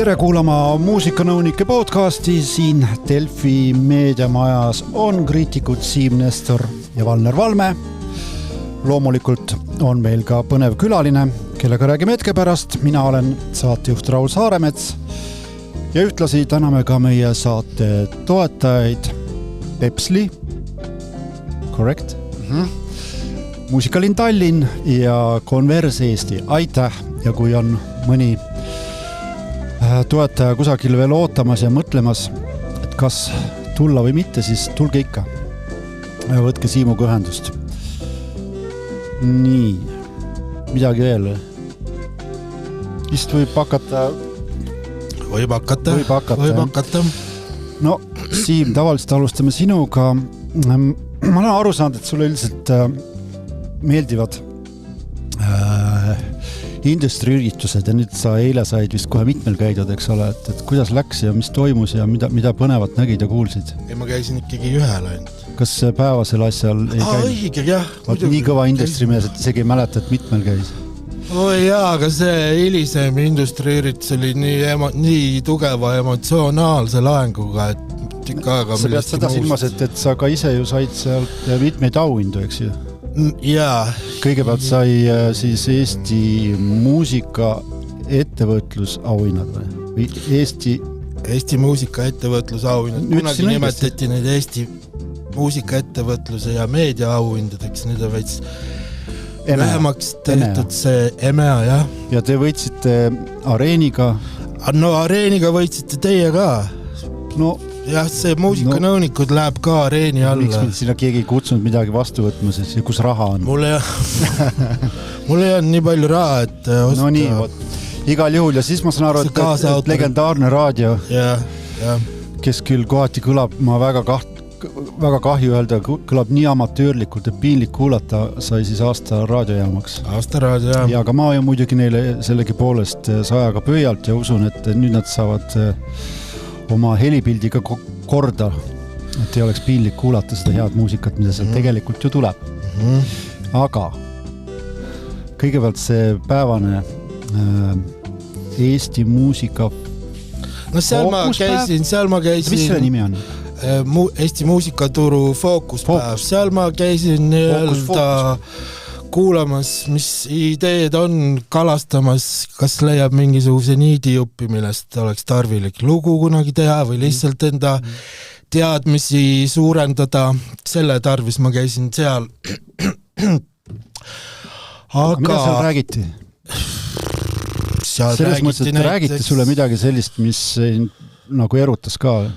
Tere kuulama muusikanõunike podcasti, siin Delfi meediamajas on kriitikud Siim Nestor ja Valner Valme. Loomulikult on meil ka põnev külaline, kellega räägime hetke pärast. Mina olen saatejuht Raul Saaremets ja ühtlasi täname ka meie saate toetajaid Pepsli, correct? Muusikalinn Tallinn ja Converse Eesti. Aitäh! Ja kui on mõni toetaja kusagil veel ootamas ja mõtlemas, et kas tulla või mitte, siis tulge ikka. Võtke Siimuga ühendust. Nii, midagi veel. Vist võib hakata. Võib hakata. No, Siim, tavaliselt alustame sinuga. Ma olen aru saanud, et sulle üldiselt meeldivad industriüritused ja nüüd sa eile said vist kohe mitmel käidud, eks ole, et kuidas läks ja mis toimus ja mida põnevat nägid ja kuulsid? Ei, ma käisin ikkagi ühel ainult. Kas päevasel asjal ei käinud? Õige, jah. Nii kõva industrimees, et isegi ei mäleta, et mitmel käis. Jaa, aga see hilisem industriüritus oli nii tugeva emotsionaalse laenguga, et tükka aega... Sa pead seda silmas, et sa ka ise ju said sealt mitmeid auhindu, eks ju? Jaa. Kõigepealt sai siis Eesti muusika ettevõtlusauhinnad või Eesti muusika ettevõtlusauhinnad. Kunagi nimetati neid Eesti muusika ettevõtluse ja meedia auhindadeks. Nüüd on veits vähemaks tehtud see EMEA, jah. Ja te võitsite Areeniga? No Areeniga võitsite teie ka. No jah, see muusikanõunikud läheb ka Areeni alla. Miks meil sinna keegi ei kutsunud midagi vastu võtmases ja kus raha on? Mul ei on nii palju raha, et osta. No nii, igal juhul ja siis ma saan aru, et legendaarne raadio, kes küll kohati kõlab, ma väga kahju öelda, kõlab nii amatöörlikult ja piinlik kuulata, sai siis aasta raadiojaamaks. Aasta raadiojaam. Ja aga ma ju muidugi neile sellegi poolest sajaga pöialt ja usun, et nüüd nad saavad oma helipildiga korda, et ei oleks piinlik kuulata seda head muusikat, mida seal tegelikult ju tuleb. Aga kõigepealt see päevane Eesti muusika no seal ma käisin mis selle nimi on? Eesti muusikaturu fookuspäev. Seal ma käisin kuulamas, mis ideed on, kalastamas, kas leiab mingisuguse niidijuppi, millest oleks tarvilik lugu kunagi teha või lihtsalt enda teadmisi suurendada. Selle tarvis ma käisin seal. Aga mida seal räägiti? Selles mõttes, et räägiti sulle midagi sellist, mis nagu erutas ka?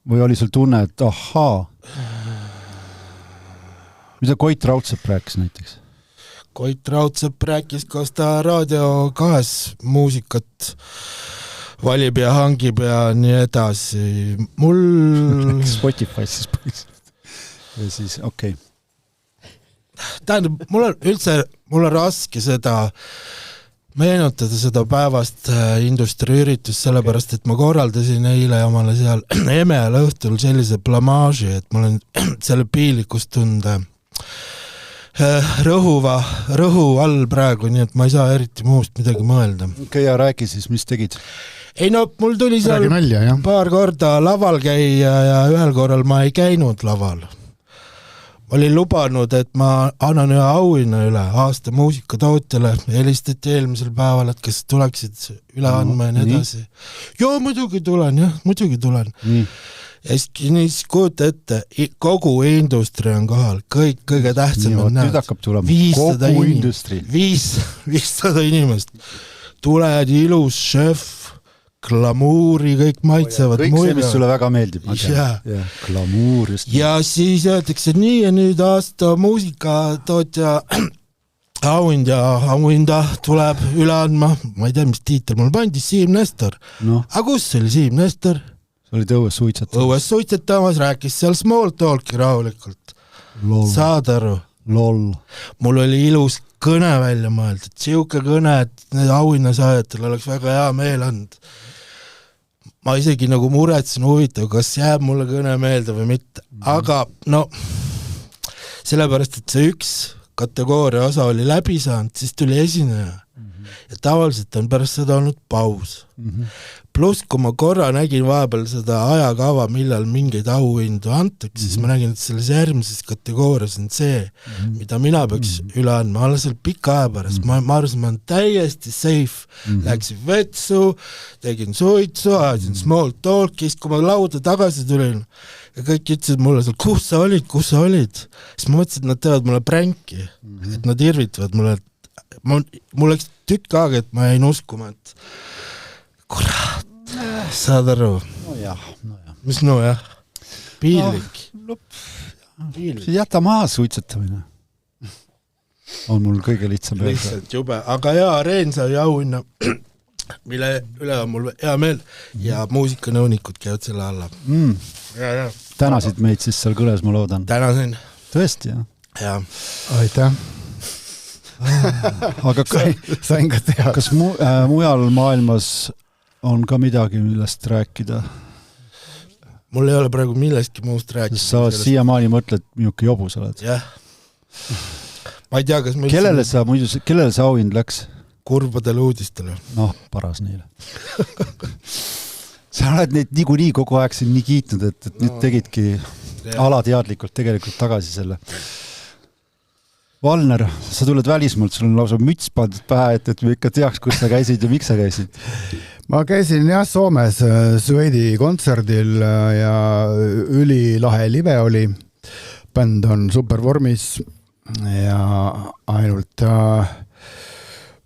Või oli sul tunne, et ahaa, mida Koit Raudsepp rääkis näiteks? Koit Raudsepp rääkis, kas ta Raadio 2 muusikat valib ja hangib ja nii edasi. Spotify siis põhiliselt. Ja siis, okei. Tähendab, mul on raske seda meenutada seda päevast industriüritus, sellepärast, et ma korraldasin eile omale seal EMEAl õhtul sellise blamaaži, et ma olen selle piinlikust tunde rõhu all praegu, nii et ma ei saa eriti muust midagi mõelda. Okei, ja räägi siis, mis tegid? Ei no, mul tuli seal paar korda laval käia ja ühel korral ma ei käinud laval. Ma olin lubanud, et ma annan ühe auhinna üle aasta muusikatootjale. Helistati eelmisel päeval, et kes tuleksid üle andma ja nii edasi. Joo, muidugi tulen. Ja siis kujuta ette, kogu industri on kohal, kõige tähtsamad näed. 500 inimest. Tuled ilus šef, glamuuri, kõik maitsevad. Kõik see, mis sulle väga meeldib. Glamuur just. Ja siis öeldakse nii ja nüüd aasta muusikatootja auhinda tuleb üle andma. Ma ei tea, mis tiitel mul pandi, Siim Nestor. Aga kus oli Siim Nestor? Olid õues suitsetamas, rääkis seal small talki rahulikult. Saad aru? Mul oli ilus kõne välja mõeldud. Siuke kõne, et need auhinnasaajatel oleks väga hea meel and. Ma isegi nagu muretsen huvitav, kas jääb mulle kõne meelde või mitte. Aga no, sellepärast, et see üks kategooria osa oli läbi saanud, siis tuli esineja. ja tavaliselt on pärast seda olnud paus. Pluss, kui ma korra nägin vahepeal seda ajakava, millal mingeid auhindu antakse, siis ma nägin, et selles järgmises kategoorias on see, mida mina peaks üle andma. Ma olen seal pika aja pärast, ma arvasin, ma olen täiesti safe, läksin vetsu, tegin suitsu, ajasin small talk'ist, kui ma lauda tagasi tulin ja kõik ütlesid mulle seal, kus sa olid? Siis ma mõtlesin, et nad teevad mulle pränki, et nad irvitavad mulle, et mul läks tükk aega, et ma jäin uskuma, et kurat, saad aru? No jah. Mis no jah? Piinlik. Jäta maha suitsetamine. On mul kõige lihtsam öelda. Lihtsalt jube, aga jaa, Reen sai auhinna, mille üle on mul hea meel ja muusikanõunikud käivad selle alla. Ja. Tänasid meid siis seal kõles, ma loodan. Tänasin. Tõesti, jah? Jaa. Aitäh. Aga sain ka teha. Kas mujal maailmas on ka midagi, millest rääkida? Mul ei ole praegu millestki muust rääkida. Sa siiamaani mõtled, milline jobu sa oled? Jah. Ma ei tea, kas kellele see auhind läks? Kurbadele uudistele. Noh, paras neile. Sa oled neid niikuinii kogu aeg siin nii kiitnud, et nüüd tegidki alateadlikult tegelikult tagasi selle. Valner, sa tuled välismaalt, sul on lausa müts pandud pähe, et me ikka teaks, kus sa käisid ja miks sa käisid. Ma käisin jah Soomes Suedi kontserdil ja ülilahe live oli. Bänd on super vormis ja ainult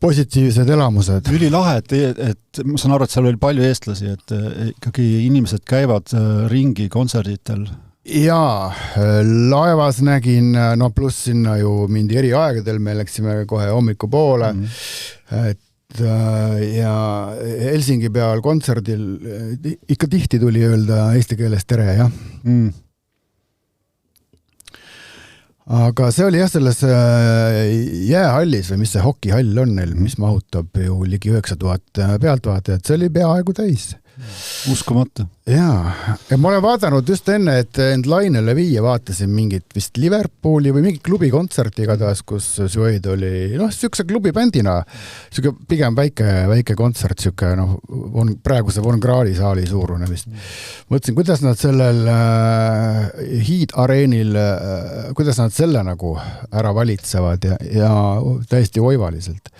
positiivsed elamused. Ülilahe, et ma saan aru, et seal oli palju eestlasi, et ikkagi inimesed käivad ringi kontserditel. Jaa, laevas nägin, no pluss sinna ju mindi eri aegadel, me läksime kohe hommiku poole, et ja Helsingi peal kontserdil ikka tihti tuli öelda eesti keeles tere, jah. Aga see oli jah selles jäähallis või mis see hokihall on neil, mis mahutab ju ligi 9000 pealtvaatajat, see oli peaaegu täis. Uskumatu. Jaa, ja ma olen vaadanud just enne, et end lainele viia, vaatasin mingit vist Liverpooli või mingit klubi kontserti igatahes, kus Sued oli, siukse klubibändina, siuke pigem väike kontsert, siuke praeguse Von Krahli saali suurune vist. Mõtlesin, kuidas nad sellel Hiid areenil, kuidas nad selle nagu ära valitsevad ja täiesti oivaliselt.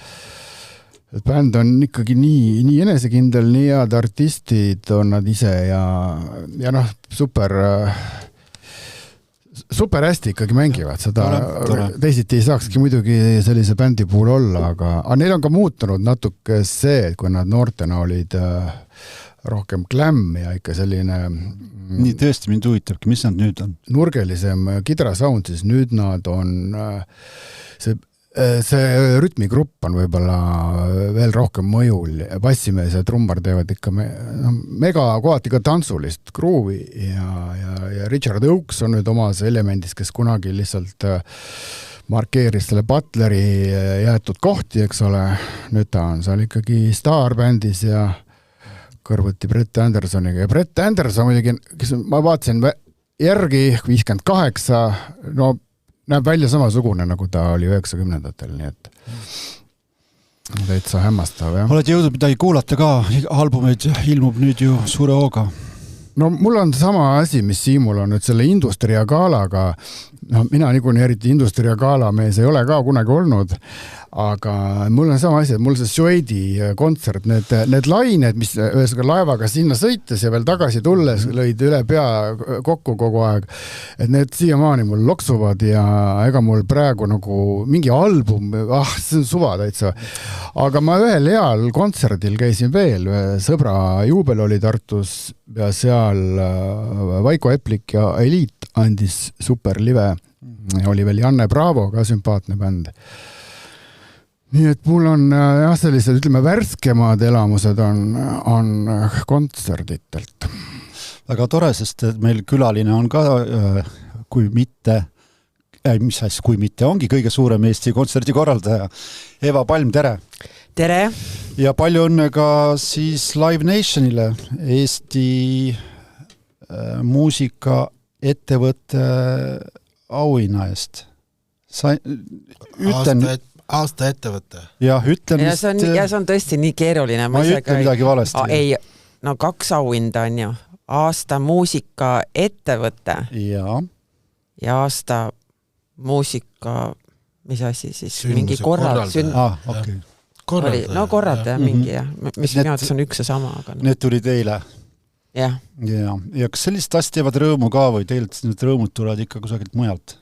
Et bänd on ikkagi nii enesekindel, nii head artistid on nad ise ja super hästi ikkagi mängivad seda. Teisiti ei saakski muidugi sellise bändi puhul olla, aga neil on ka muutunud natuke see, kui nad noortena olid rohkem glam ja ikka selline nii tõesti mind huvitabki, mis nad nüüd on? Nurgelisem kidra sound, siis nüüd nad on see rütmigrupp on võib-olla veel rohkem mõjul, bassimees ja trummar teevad ikka mega kohati ka tantsulist gruuvi ja Richard Oakes on nüüd omas elemendis, kes kunagi lihtsalt markeeris selle Butleri jäetud kohti, eks ole, nüüd ta on seal ikkagi staarbändis ja kõrvuti Brett Andersoniga ja Brett Anderson muidugi, ma vaatasin järgi 58, näeb välja samasugune, nagu ta oli 90-ndatel, nii et täitsa hämmastav, jah. Oled jõudnud midagi kuulata ka, albumeid ilmub nüüd ju suure hooga. No mul on sama asi, mis Siimul on nüüd selle Industria Galaga, mina niikuinii eriti Industria Gala mees ei ole ka kunagi olnud, aga mul on sama asi, et mul see Suedi kontsert, need lained, mis ühesõnaga laevaga sinna sõites ja veel tagasi tulles lõid üle pea kokku kogu aeg, et need siiamaani mul loksuvad ja ega mul praegu nagu mingi album, see on suva täitsa. Aga ma ühel heal kontserdil käisin veel, sõbra juubel oli Tartus ja seal Vaiko Eplik ja Eliit andis super live, oli veel Janne Bravo, ka sümpaatne bänd. Nii et mul on sellised, ütleme, värskemad elamused on kontserditelt. Väga tore, sest meil külaline on ka, kui mitte ongi kõige suurem Eesti kontserdi korraldaja. Eva Palm, tere! Tere! Ja palju õnne ka siis Live Nationile, Eesti muusika ettevõtte auhinna eest. aasta ettevõte. Jah, ütlen ja see on tõesti nii keeruline. Ma ei ütle midagi valesti. Ei, no 2 auhinda on ju. Aasta muusika ettevõte ja aasta muusika, mis asi siis? Mingi korraldaja. Okay. Korraldaja mingi jah. Mis meades on üks ja sama. Aga need tuli teile? Jah. Ja kas sellist asja teevad rõõmu ka või teilt need rõõmud tulevad ikka kusagilt mujalt?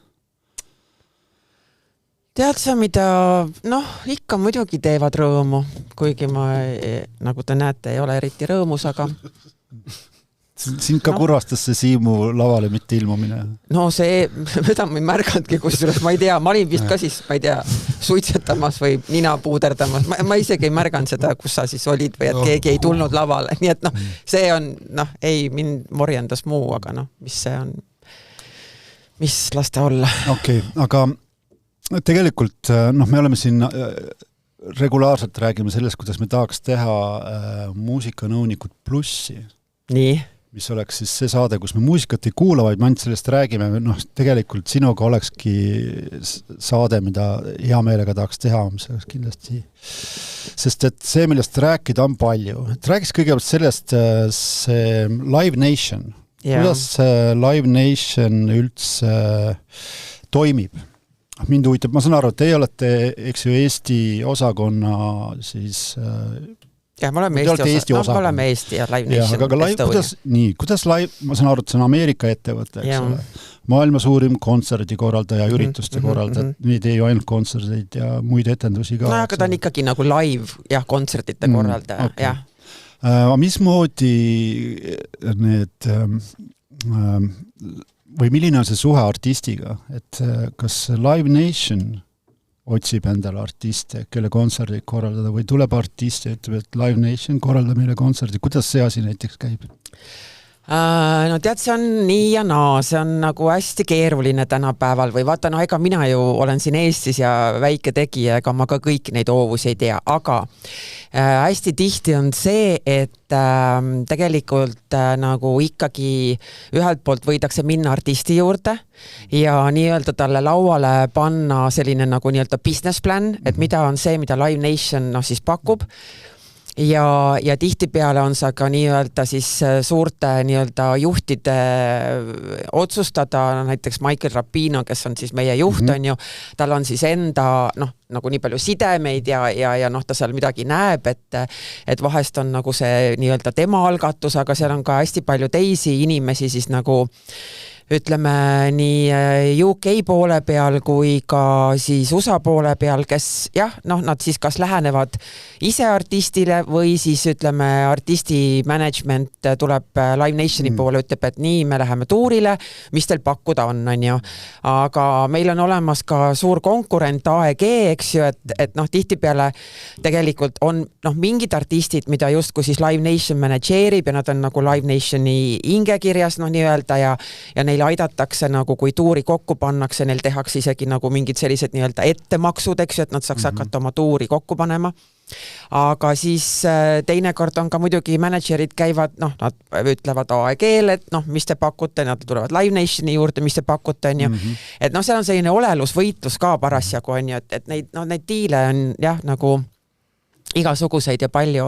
Tead sa, mida, ikka muidugi teevad rõõmu, kuigi ma, nagu te näete, ei ole eriti rõõmus, aga... Sind ka kurvastas see Siimu lavale mitte ilmumine? No see, mida ma ei märgandki, kusjuures ma ei tea, ma olin vist ka siis, ma ei tea, suitsetamas või nina puuderdamas, ma isegi ei märganud seda, kus sa siis olid või et keegi ei tulnud lavale, nii et see on, ei, mind morjendas muu, aga mis see on, mis lasta olla. Okei, aga tegelikult me oleme siin regulaarselt räägime sellest, kuidas me tahaks teha muusikanõunikud plussi. Nii. Mis oleks siis see saade, kus me muusikat ei kuula, vaid me ainult sellest räägime. Tegelikult sinuga olekski saade, mida hea meelega tahaks teha, mis oleks kindlasti. Sest et see, millest rääkida on palju. Et räägiks kõigepealt sellest see Live Nation. Kuidas Live Nation üldse toimib? Mind huvitab, ma saan aru, et teie olete, eks ju, Eesti osakonna siis... Ja, me oleme Eesti osa. Me oleme Eesti ja Live Nation. Aga kuidas Live, ma saan aru, et see on Ameerika ettevõte, eks ole. Maailma suurim kontserdikorraldaja, ürituste korraldaja, neid ei ainult kontserdeid ja muid etendusi ka. Aga ta on ikkagi nagu live, kontserdite korraldaja, jah. Mismoodi need... või milline on see suhe artistiga, et kas Live Nation otsib endale artiste, kelle kontserdid korraldada või tuleb artist ja ütleb, et Live Nation korraldab meile kontserdi. Kuidas see asi näiteks käib? No tead, see on nii ja naa, see on nagu hästi keeruline tänapäeval või vaata, ega mina ju olen siin Eestis ja väike tegija, ega ma ka kõiki neid hoovusi ei tea, aga hästi tihti on see, et tegelikult nagu ikkagi ühelt poolt võidakse minna artisti juurde ja nii-öelda talle lauale panna selline nagu nii-öelda business plan, et mida on see, mida Live Nation siis pakub. Ja tihtipeale on see ka nii-öelda siis suurte nii-öelda juhtide otsustada, näiteks Michael Rapino, kes on siis meie juht, on ju, tal on siis enda, nagu nii palju sidemeid ja ta seal midagi näeb, et vahest on nagu see nii-öelda tema algatus, aga seal on ka hästi palju teisi inimesi siis nagu ütleme nii UK poole peal kui ka siis USA poole peal, kes nad siis kas lähenevad ise artistile või siis ütleme artisti management tuleb Live Nationi poole, ütleb, et nii, me läheme tuurile, mis teil pakkuda on ju. Aga meil on olemas ka suur konkurent AEG, eks ju, et tihtipeale tegelikult on mingid artistid, mida justkui siis Live Nation manageerib ja nad on nagu Live Nationi hingekirjas nii-öelda ja neile aidatakse nagu, kui tuuri kokku pannakse, neil tehakse isegi nagu mingid sellised nii-öelda ettemaksud, eks ju, et nad saaks hakata oma tuuri kokku panema. Aga siis teinekord on ka muidugi managerid käivad, nad ütlevad AEG-le, et mis te pakute, nad tulevad Live Nationi juurde, mis te pakute, on ju. Et seal on selline olelusvõitlus ka parasjagu, on ju, et neid diile on nagu igasuguseid ja palju,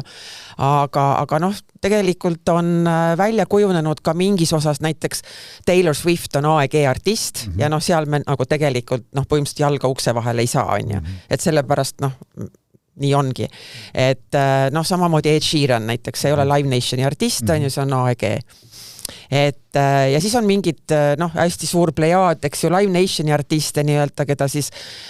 aga tegelikult on välja kujunenud ka mingis osas, näiteks Taylor Swift on AEG artist ja seal me nagu tegelikult põhimõtteliselt jalga ukse vahel ei saa, on ju, et sellepärast nii ongi, et samamoodi Ed Sheeran näiteks, see ei ole Live Nationi artist, on ju, see on AEG. Et ja siis on mingid hästi suur plejaad, eks ju, Live Nationi artiste nii-öelda, keda siis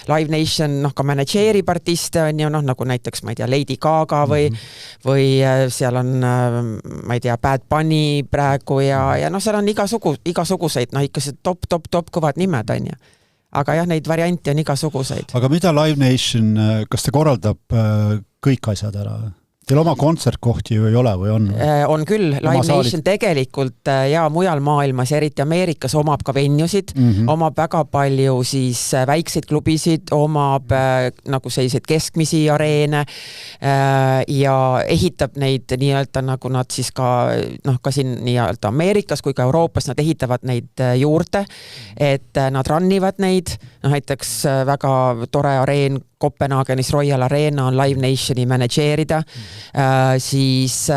Live Nation ka manageerib artiste, on ju, nagu näiteks, ma ei tea, Lady Gaga või seal on, ma ei tea, Bad Bunny praegu ja seal on igasuguseid, ikka see top kõvad nimed, on ju. Aga jah, neid variante on igasuguseid. Aga mida Live Nation, kas ta korraldab kõik asjad ära? Teil oma kontsertkohti ju ei ole või on? On küll. Live Nation tegelikult ja mujal maailmas, eriti Ameerikas, omab ka venuesid, omab väga palju siis väikseid klubisid, omab nagu selliseid keskmisi areene ja ehitab neid nii-öelda nagu nad siis ka siin nii-öelda Ameerikas kui ka Euroopas nad ehitavad neid juurde, et nad rannivad neid, näiteks väga tore areen Kopenhaagenis Royal Arena on Live Nationi manageerida, siis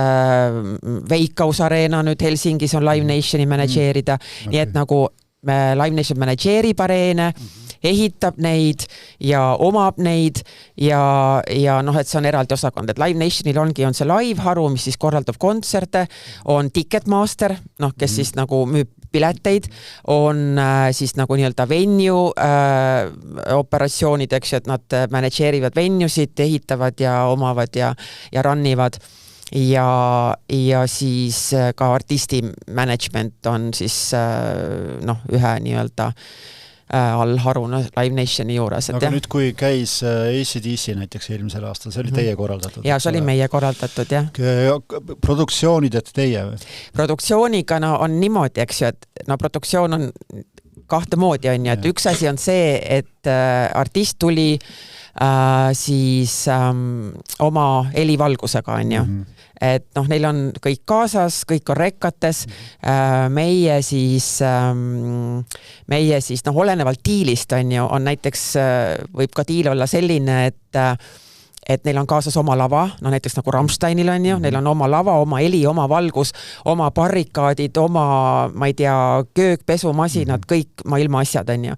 Veikkaus Arena nüüd Helsingis on Live Nationi manageerida, nii et nagu Live Nation manageerib areene, ehitab neid ja omab neid ja noh, et see on eraldi osakond, et Live Nationil on see live haru, mis siis korraldab kontserte, on Ticketmaster, noh, kes siis nagu müüb pileteid, on siis nagu nii-öelda venue operatsioonid, eks ju, et nad manageerivad venuesid, ehitavad ja omavad ja runnivad. Ja siis ka artisti management on siis noh, ühe nii-öelda allharuna Live Nationi juures. Aga nüüd, kui käis AC/DC näiteks eelmisel aastal, see oli teie korraldatud? Ja see oli meie korraldatud, jah. Produktsioonid, et teie? Produktsiooniga on niimoodi, eks ju, et no produktsioon on kahte moodi, on ju, et üks asi on see, et artist tuli siis oma helivalgusega, on ju. Et noh, neil on kõik kaasas, kõik on rekkates, meie siis noh, olenevalt diilist, on ju, on näiteks, võib ka diil olla selline, et neil on kaasas oma lava, no näiteks nagu Rammsteinil on ju, neil on oma lava, oma heli, oma valgus, oma barrikaadid, oma, ma ei tea, köök, pesumasinad, kõik ilma asjad on ju.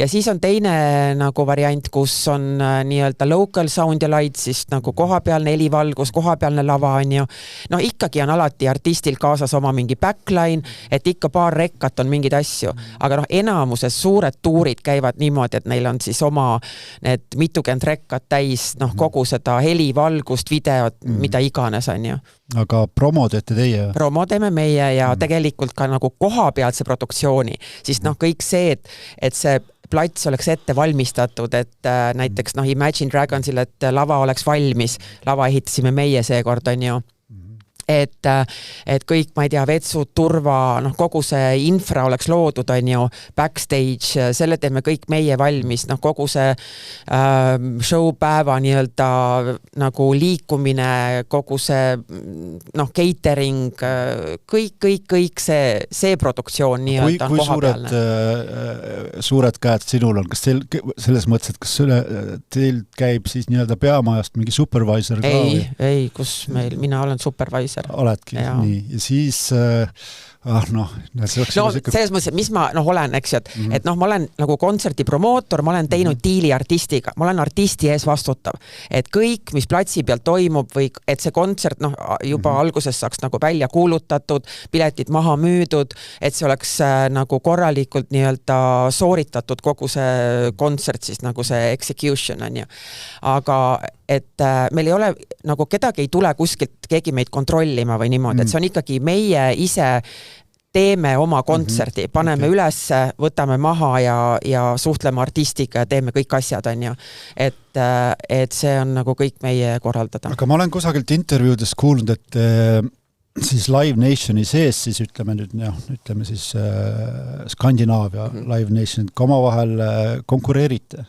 Ja siis on teine nagu variant, kus on nii-öelda local sound ja light, siis nagu kohapealne helivalgus, kohapealne lava on ju. No ikkagi on alati artistil kaasas oma mingi backline, et ikka paar rekkat on mingid asju, aga noh, enamuses suured tuurid käivad niimoodi, et neil on siis oma need mitukümmend rekkat täis, noh, kogu seda heli, valgust, videot, mida iganes on ju. Aga promo teete teie? Promo teeme meie ja tegelikult ka nagu kohapealse produktsiooni, siis noh, kõik see, et see plats oleks ette valmistatud, et näiteks noh, Imagine Dragonsil, et lava oleks valmis, lava ehitasime meie seekord on ju. Et kõik, ma ei tea, vetsud, turva, noh, kogu see infra oleks loodud, on ju, backstage, selle teeme kõik meie valmis, noh, kogu see showpäeva nii-öelda nagu liikumine, kogu see noh, catering, kõik see produktsioon nii-öelda kohapealne. Kui suured käed sinul on, kas teil selles mõttes, et kas teil käib siis nii-öelda peamajast mingi supervisor ka? Ei, kus mina olen supervisor. Oledki, nii. Ja siis selles mõttes, et mis ma olen, eks ju, et noh, ma olen nagu kontserti promootor, ma olen teinud diili artistiga, ma olen artisti ees vastutav, et kõik, mis platsi peal toimub või et see kontsert noh, juba alguses saaks nagu välja kuulutatud, piletid maha müüdud, et see oleks nagu korralikult nii-öelda sooritatud kogu see kontsert, siis nagu see execution on ju. Aga et meil ei ole, nagu kedagi ei tule kuskilt keegi meid kontrollima või niimoodi, et see on ikkagi meie ise teeme oma kontserdi, paneme üles, võtame maha ja suhtleme artistiga ja teeme kõik asjad, on ju. Et see on nagu kõik meie korraldada. Aga ma olen kusagilt intervjuudest kuulnud, et siis Live Nationi sees siis ütleme siis Skandinaavia Live Nation ka omavahel konkureerite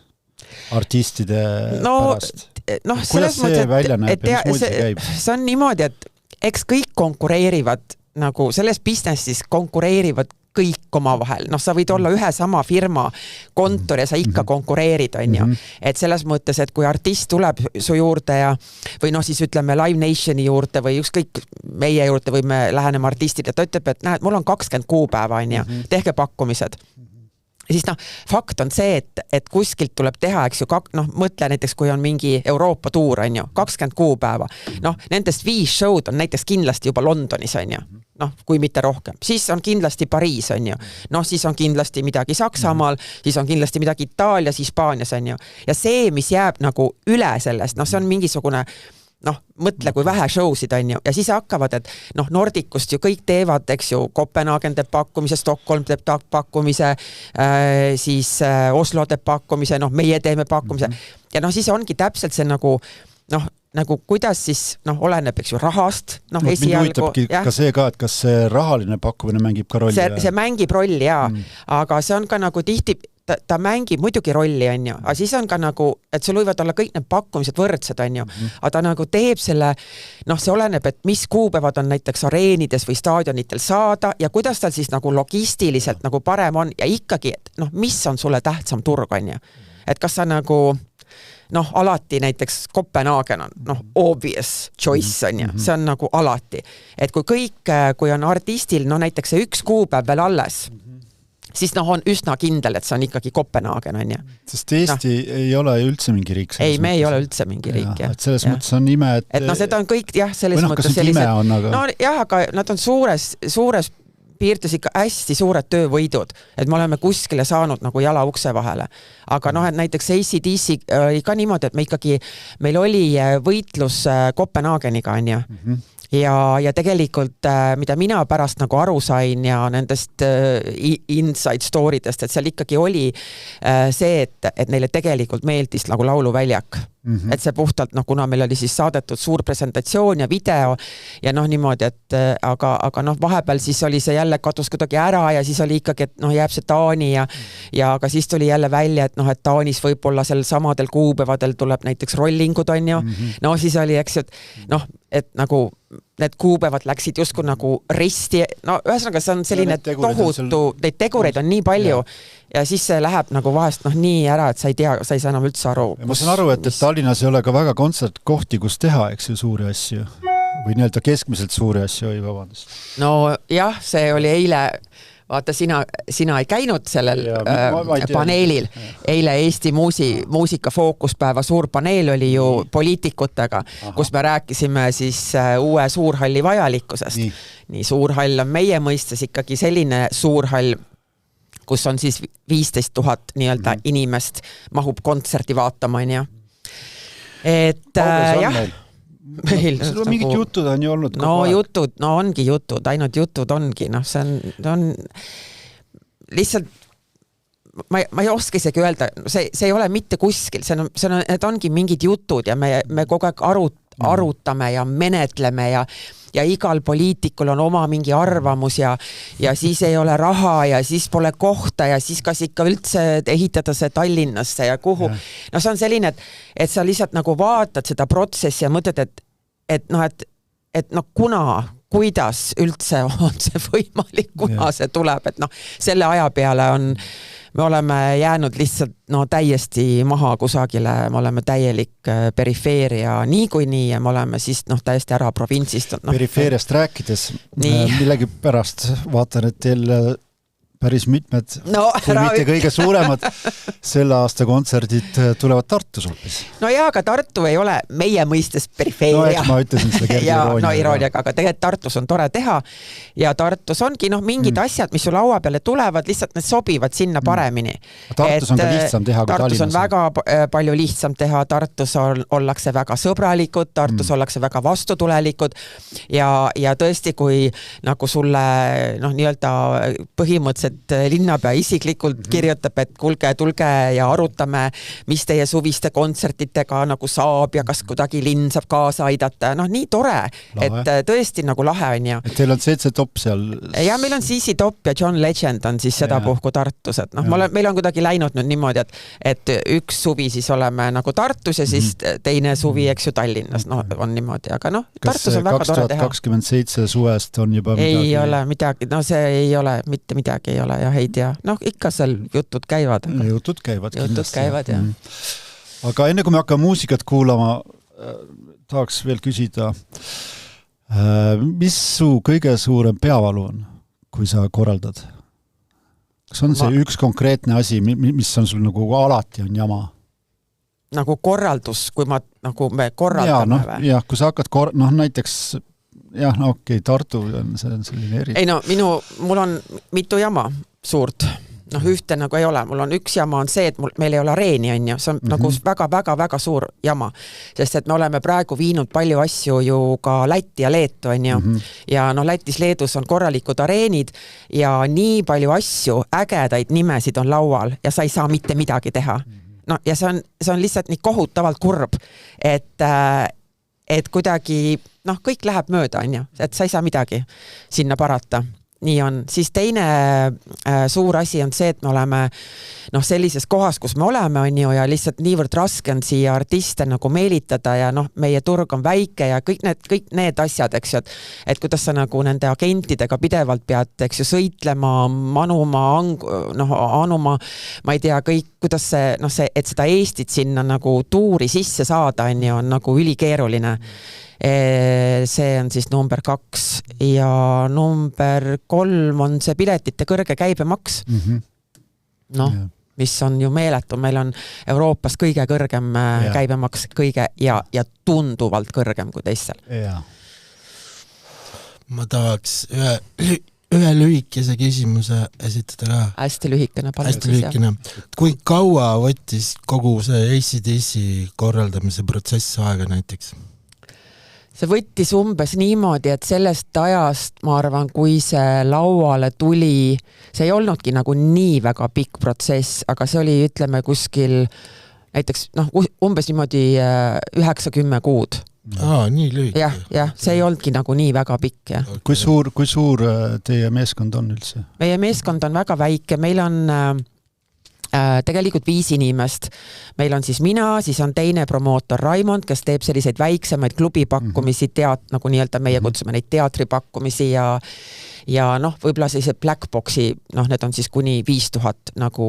artistide pärast. No, kuidas see välja näeb ja mis multi käib? See on niimoodi, et eks kõik konkureerivad, nagu selles businessis konkureerivad kõik omavahel. Noh, sa võid olla ühe sama firma kontor ja sa ikka konkureerid, on ju. Et selles mõttes, et kui artist tuleb su juurde ja või noh, siis ütleme Live Nationi juurde või ükskõik meie juurde või me läheneme artistid ja ta ütleb, et näed, mul on 20 kuupäeva, on ju, tehke pakkumised. Ja siis noh, fakt on see, et kuskilt tuleb teha, eks ju, noh, mõtle näiteks, kui on mingi Euroopa tuur, on ju, 20 kuupäeva. Noh, nendest 5 show'd on näiteks kindlasti juba Londonis, on ju. Noh, kui mitte rohkem. Siis on kindlasti Pariis, on ju. Noh, siis on kindlasti midagi Saksamaal, siis on kindlasti midagi Itaalias, Hispaanias, on ju. Ja see, mis jääb nagu üle sellest, noh, see on mingisugune noh, mõtle, kui vähe showsid on ju, ja siis hakkavad, et noh, Nordicust ju kõik teevad, eks ju, Kopenhaagen teeb pakkumise, Stockholm teeb pakkumise, siis Oslo teeb pakkumise, noh, meie teeme pakkumise ja noh, siis ongi täpselt see nagu kuidas siis, noh, oleneb, eks ju, rahast, noh, esialgu. Ka see ka, et kas see rahaline pakkumine mängib ka rolli? See mängib rolli, jaa, aga see on ka nagu tihti ta mängib muidugi rolli, on ju, aga siis on ka nagu, et sul võivad olla kõik need pakkumised võrdsed, on ju, aga ta nagu teeb selle, noh, see oleneb, et mis kuupäevad on näiteks areenides või staadionitel saada ja kuidas tal siis nagu logistiliselt nagu parem on ja ikkagi, et noh, mis on sulle tähtsam turg, on ju, et kas sa nagu noh, alati näiteks Kopenhaagen on, noh, obvious choice on ju, see on nagu alati. Et kui on artistil, no näiteks see üks kuupäev veel alles, siis noh, on üsna kindel, et see on ikkagi Kopenhaagen, on ju. Sest Eesti ei ole üldse mingi riik. Ei, me ei ole üldse mingi riik, jah. Et selles mõttes on ime, et no seda on kõik, jah, selles mõttes sellised, no jah, aga nad on suures piirdes ikka hästi suured töövõidud, et me oleme kuskile saanud nagu jala ukse vahele. Aga noh, et näiteks AC/DC oli ka niimoodi, et meil oli võitlus Kopenhaageniga, on ju. Ja tegelikult, mida mina pärast nagu aru sain ja nendest inside story'dest, et seal ikkagi oli see, et neile tegelikult meeldis nagu lauluväljak. Et see puhtalt, noh, kuna meil oli siis saadetud suur presentatsioon ja video ja noh, niimoodi, et aga noh, vahepeal siis oli see jälle kadus kuidagi ära ja siis oli ikkagi, et noh, jääb see Taani ja aga siis tuli jälle välja, et noh, et Taanis võib-olla sel samadel kuupäevadel tuleb näiteks rollingud, on ju. No siis oli, eks ju, et noh, et nagu need kuupäevad läksid justkui nagu risti, no ühesõnaga see on selline tohutu, neid tegureid on nii palju ja siis see läheb nagu vahest noh nii ära, et sa ei saa enam üldse aru. Ma saan aru, et Tallinnas ei ole ka väga kontsertkohti, kus teha, eks ju, suuri asju või nii-öelda keskmiselt suuri asju, vabandust. No jah, see oli eile, vaata, sina ei käinud sellel paneelil. Eile Eesti muusika fookuspäeva suur paneel oli ju poliitikutega, kus me rääkisime siis uue suurhalli vajalikkusest. Nii suurhall on meie mõistes ikkagi selline suurhall, kus on siis 15 000 nii-öelda inimest mahub kontserti vaatama, on ju. Et jah. Sul on mingid jutud on ju olnud no jutud, no ongi jutud, ainult jutud ongi, noh, see on lihtsalt ma ei oska isegi öelda, see ei ole mitte kuskil, need ongi mingid jutud ja me kogu aeg arutame ja menetleme ja igal poliitikul on oma mingi arvamus ja siis ei ole raha ja siis pole kohta ja siis kas ikka üldse ehitada see Tallinnasse ja kuhu. No see on selline, et sa lihtsalt nagu vaatad seda protsessi ja mõtled, et kuidas üldse on see võimalik, kuna see tuleb, et noh, selle aja peale me oleme jäänud lihtsalt täiesti maha kusagile, me oleme täielik perifeeria niikuinii ja me oleme siis täiesti ära provintsist. Perifeeriast rääkides, millegi pärast vaatan, et teil päris mitmed, kui mitte kõige suuremad selle aasta kontserdid tulevad Tartus hoopis. No jaa, aga Tartu ei ole meie mõistes perifeeria. No eks ma ütlesin seda kerge iroonia. No irooniaga, aga tegelikult Tartus on tore teha ja Tartus ongi mingid asjad, mis su laua peale tulevad, lihtsalt need sobivad sinna paremini. Tartus on ka lihtsam teha kui Tallinnas. Tartus on väga palju lihtsam teha, Tartus ollakse väga sõbralikud, Tartus ollakse väga vastutulelikud ja tõesti, kui nagu sulle nii-öelda põhimõtteliselt linnapea isiklikult kirjutab, et kulge, tulge ja arutame, mis teie suviste kontsertitega nagu saab ja kas kuidagi linn saab kaasa aidata. Nii tore, et tõesti nagu lahe on ja. Et teil on CC Top seal? Ja meil on CC Top ja John Legend on siis seda puhku Tartus, et meil on kuidagi läinud nüüd niimoodi, et üks suvi siis oleme nagu Tartus ja siis teine suvi, eks ju, Tallinnas, on niimoodi, aga Tartus on väga tore teha. Kas 2027 suvest on juba midagi? Ei ole midagi, see ei ole, mitte midagi ei ole ja ei tea. Ikka seal jutud käivad. Jutud käivad kindlasti. Jah. Aga enne kui me hakkame muusikat kuulama, tahaks veel küsida, mis su kõige suurem peavalu on, kui sa korraldad? Kas on see üks konkreetne asi, mis on sul nagu alati on jama? Nagu korraldus, kui me korraldame või? Jah, kui sa hakkad näiteks Tartu on selline eri. Ei mul on mitu jama suurt. Ühte nagu ei ole. Mul on üks jama on see, et meil ei ole areeni, on ju. See on nagu väga-väga-väga suur jama. Sest et me oleme praegu viinud palju asju ju ka Lätti ja Leetu, on ju. Ja Lätis-Leedus on korralikud areenid ja nii palju asju, ägedaid nimesid on laual ja sa ei saa mitte midagi teha. Ja see on lihtsalt nii kohutavalt kurb, et kuidagi kõik läheb mööda, on ju, et sa ei saa midagi sinna parata. nii on. Siis teine suur asi on see, et me oleme sellises kohas, kus me oleme, on ju, ja lihtsalt niivõrd raske on siia artiste nagu meelitada ja meie turg on väike ja kõik need asjad, eks ju, et kuidas sa nagu nende agentidega pidevalt pead, eks ju, sõitlema, anuma, ma ei tea, kõik, kuidas see, et seda Eestit sinna nagu tuuri sisse saada, on ju, on nagu ülikeeruline. See on siis number 2 ja number 3 on see piletite kõrge käibemaks. Mis on ju meeletu, meil on Euroopas kõige kõrgem käibemaks, kõige ja tunduvalt kõrgem kui teistel. Ma tahaks ühe lühikese küsimuse esitada ka. Hästi lühikene. Hästi lühikene. Kui kaua võttis kogu see AC/DC korraldamise protsess aega näiteks? See võttis umbes niimoodi, et sellest ajast, ma arvan, kui see lauale tuli, see ei olnudki nagu nii väga pikk protsess, aga see oli, ütleme, kuskil näiteks umbes niimoodi 9-10 kuud. Nii lühike. Jah, see ei olnudki nagu nii väga pikk. Ja. Kui suur teie meeskond on üldse? Meie meeskond on väga väike, meil on tegelikult 5 inimest. Meil on siis mina, siis on teine promootor Raimond, kes teeb selliseid väiksemaid klubipakkumisi, nagu nii-öelda meie kutsume neid teatripakkumisi ja võib-olla sellised blackboxi, need on siis kuni 5000 nagu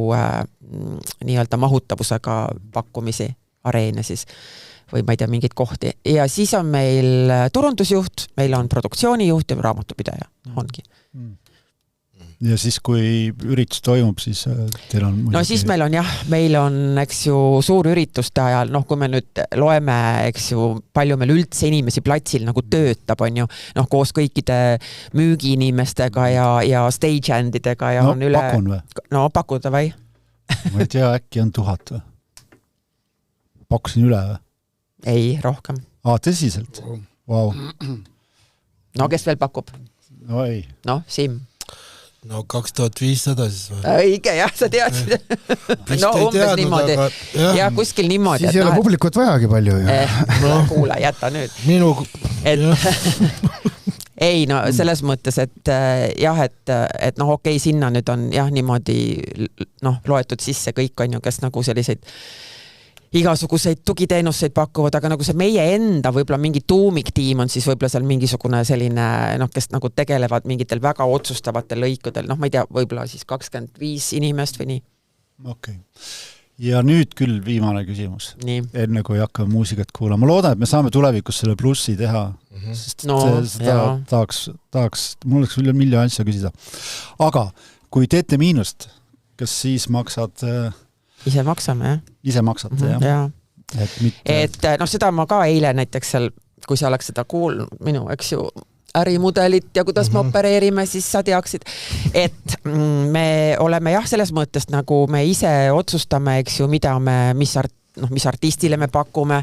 nii-öelda mahutavusega pakkumisi, areene siis või ma ei tea, mingid kohti. Ja siis on meil turundusjuht, meil on produktsioonijuht ja raamatupidaja, ongi. Ja siis, kui üritus toimub, siis teil on muidugi... siis meil on, eks ju, suur ürituste ajal, kui me nüüd loeme, eks ju, palju meil üldse inimesi platsil nagu töötab, on ju, koos kõikide müügiinimestega ja stagehandidega ja on üle... pakun või? Pakuda või? Ma ei tea, äkki on 1000 või? Pakkusin üle või? Ei, rohkem. Tõsiselt? Wow. Kes veel pakub? No ei. Siim. 2500 siis või? Õige, jah, sa teadsid. Umbes niimoodi. Ja kuskil niimoodi. Siis ei ole publikut vajagi palju. Kuule, jäta nüüd. Ei, selles mõttes, et jah, et okei, sinna nüüd on jah niimoodi loetud sisse kõik on ju, kes nagu selliseid igasuguseid tugiteenuseid pakuvad, aga nagu see meie enda võib-olla mingi tuumiktiim on siis võib-olla seal mingisugune selline, kes nagu tegelevad mingitel väga otsustavatel lõikudel, ma ei tea, võib-olla siis 25 inimest või nii. Okei. Ja nüüd küll viimane küsimus. Enne kui hakkame muusikat kuulama. Ma loodan, et me saame tulevikus selle plussi teha. Sest tahaks, mul oleks üle miljon asja küsida. Aga kui teete miinust, kas siis maksad... Ise maksame, jah. Ise maksate, jah. Et seda ma ka eile näiteks seal, kui sa oleks seda kuulnud minu, eks ju, ärimudelit ja kuidas me opereerime, siis sa teaksid, et me oleme jah, selles mõttes nagu me ise otsustame, eks ju, mis artistile me pakume,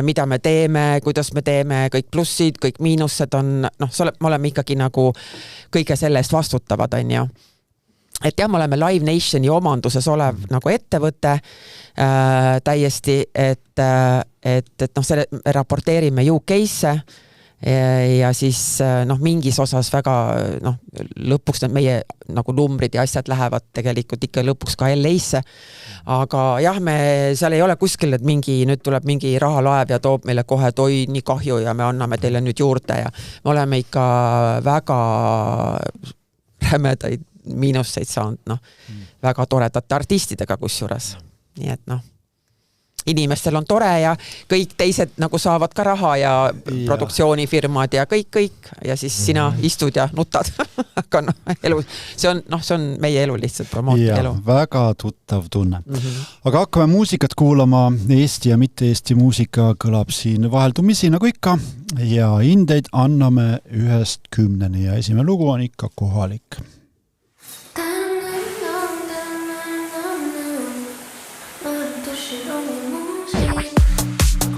mida me teeme, kuidas me teeme, kõik plussid, kõik miinused on, me oleme ikkagi nagu kõige selle eest vastutavad, on ju. Et jah, me oleme Live Nationi omanduses olev nagu ettevõte täiesti, et selle raporteerime UK-sse ja siis mingis osas väga lõpuks need meie nagu numbrid ja asjad lähevad tegelikult ikka lõpuks ka LA-sse. Aga jah, me seal ei ole kuskil, et nüüd tuleb mingi rahalaev ja toob meile kohe, et oi, nii kahju ja me anname teile nüüd juurde ja me oleme ikka väga rämedaid miinuseid saanud, väga toredate artistidega kusjuures. Nii et inimestel on tore ja kõik teised nagu saavad ka raha ja produktsioonifirmad ja kõik ja siis sina istud ja nutad. Aga elu, see on meie elu lihtsalt promooti elu. Väga tuttav tunne. Aga hakkame muusikat kuulama. Eesti ja mitte Eesti muusika kõlab siin vaheldumisi nagu ikka ja hindeid anname 1-10 ja esimene lugu on ikka kohalik.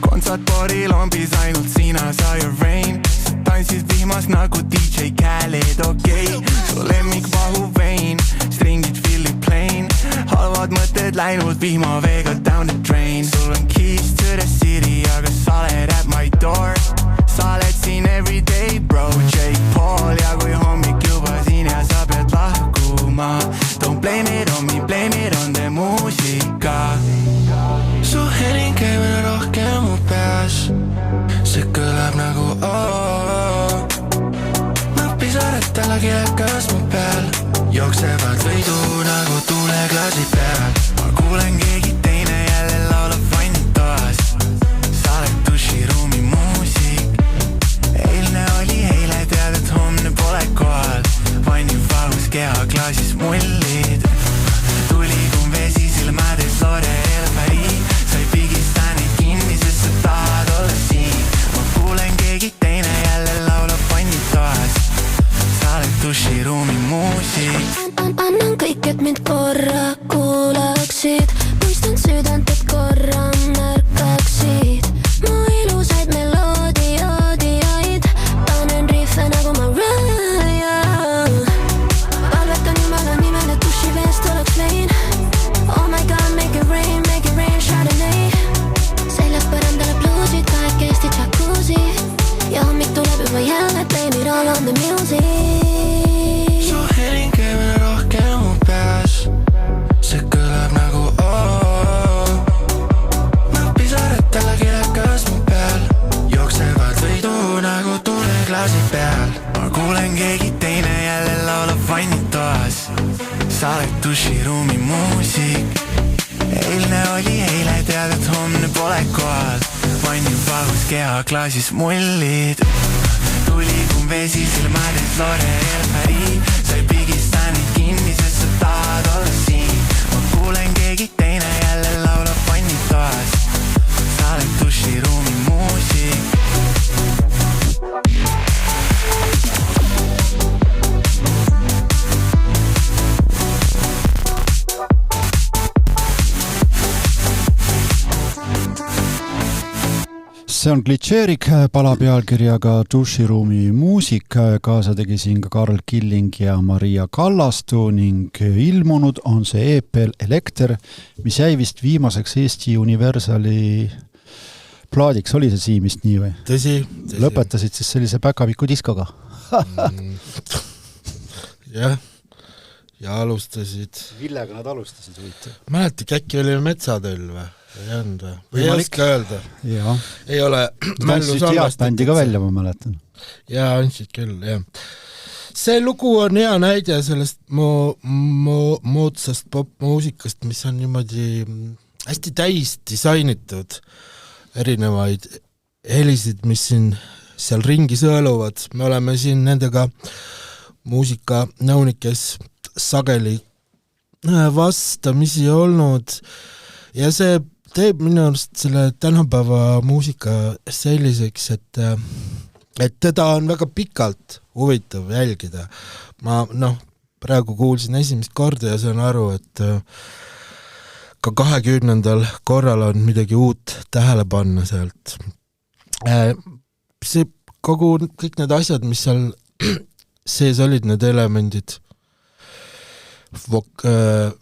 Kontsartboori lombis ainult sina sa ja Rain Tansid vihmas nagu DJ Khaled, okei Su lemmik vahu vein, stringid Philip Plain Halvad mõtted läinud vihmaveega down the drain Sul on keys to the city, aga sa oled at my door Sa oled siin everyday bro, Jake Paul ja kui hommik juba kaduma. Don't blame it on me, blame it on the muusika. Su helin käib rohkem mu peas, see kõlab nagu Napisaared talle kilekas mu peal, jooksevad võidu nagu tuuleklaasi peal. Ma kuulen keegi teine jälle laulab vannitoas. Sa oled duširuumi muusik. Eilne oli eile, tead, et homne pole kohal. Vanni vahus keha klaasis mullid. Tuli kun vesi silmades L'Oreal Paris. Sa ei pigista neid kinni, sest sa tahad olla siin. Ma kuulen keegi teine jälle laulab vannitoas. Sa oled duširuumi muusik. Annan kõik, et mind korra kuulaksid. Mõistan südant, et korra märkaksid. Mu ilusaid meloodiaid. Panen riffe nagu Mariah. Palvetan Jumala nimel, et duši veest oleks vein. Oh my god, make it rain, Chardonnay. Seljas põrandale bluusid, kahekesti jacuzzi. Ja hommik tuleb juba jälle, blame it all on the music. Su helin käib rohkem mu peas, see kõlab nagu Napisaared talle kilekas mu peal, jooksevad võidu nagu tuuleklaasi peal. Ma kuulen keegi teine jälle laulab vannitoas. Sa oled duširuumi muusik. Eilne oli eile, tead, et homne pole kohal. Vanni vahus keha klaasis mullid. Tuli kun vesi silmades L'Oreal Paris. Sa ei pigista neid kinni, sest sa tahad olla siin. Ma kuulen keegi teine jälle laulab vannitoas. Sa oled duširuumi muusik. See on Glitcherik pala pealkirjaga Duširuumi muusik. Kaasa tegi siin ka Karl Killing ja Maria Kallastu ning ilmunud on see EP Elekter, mis jäi vist viimaseks Eesti Universali plaadiks. Oli see Siimist nii või? Tõsi. Lõpetasid siis sellise päkapiku diskoga. Jah, ja alustasid. Millega nad alustasid? Mäletik, äkki oli Metsatöll või? Või ei oska öelda. Ei ole mällus allast. Bändi ka välja, ma mäletan. Jaa, andsid küll, jah. See lugu on hea näide sellest moodsast popmuusikast, mis on niimoodi hästi täis disainitud erinevaid helisid, mis siin seal ringi sõeluvad. Me oleme siin nendega muusikanõunikes sageli vastamisi olnud ja see teeb minu arust selle tänapäeva muusika selliseks, et teda on väga pikalt huvitav jälgida. Ma praegu kuulsin esimest korda ja saan aru, et ka 20. korral on midagi uut tähele panna sealt. See kõik need asjad, mis seal sees olid, need elemendid,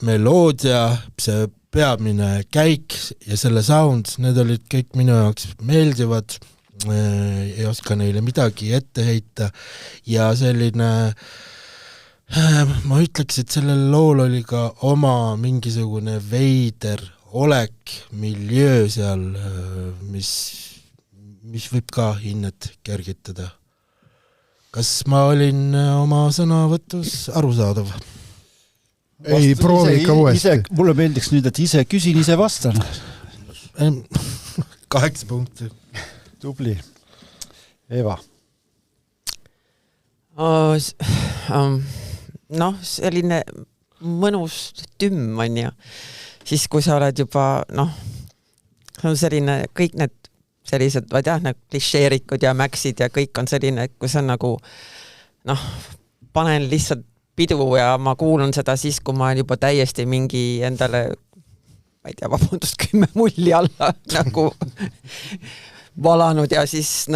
meloodia, see peamine käik ja selle sound, need olid kõik minu jaoks meeldivad, ei oska neile midagi ette heita ja selline, ma ütleks, et sellel lool oli ka oma mingisugune veider olek, miljöö seal, mis võib ka hinnet kergitada. Kas ma olin oma sõnavõtus arusaadav? Ei, proovi ikka uuesti. Mulle meeldiks nüüd, et ise küsin, ise vastan. 8 punkti. Tubli. Eva. Selline mõnus tümm on ja siis, kui sa oled juba, selline, kõik need sellised, klišeerikud ja mäksid ja kõik on selline, et kui sa nagu, panen lihtsalt pidu ja ma kuulan seda siis, kui ma olen juba täiesti mingi endale, ma ei tea, 10 mulli alla nagu valanud ja siis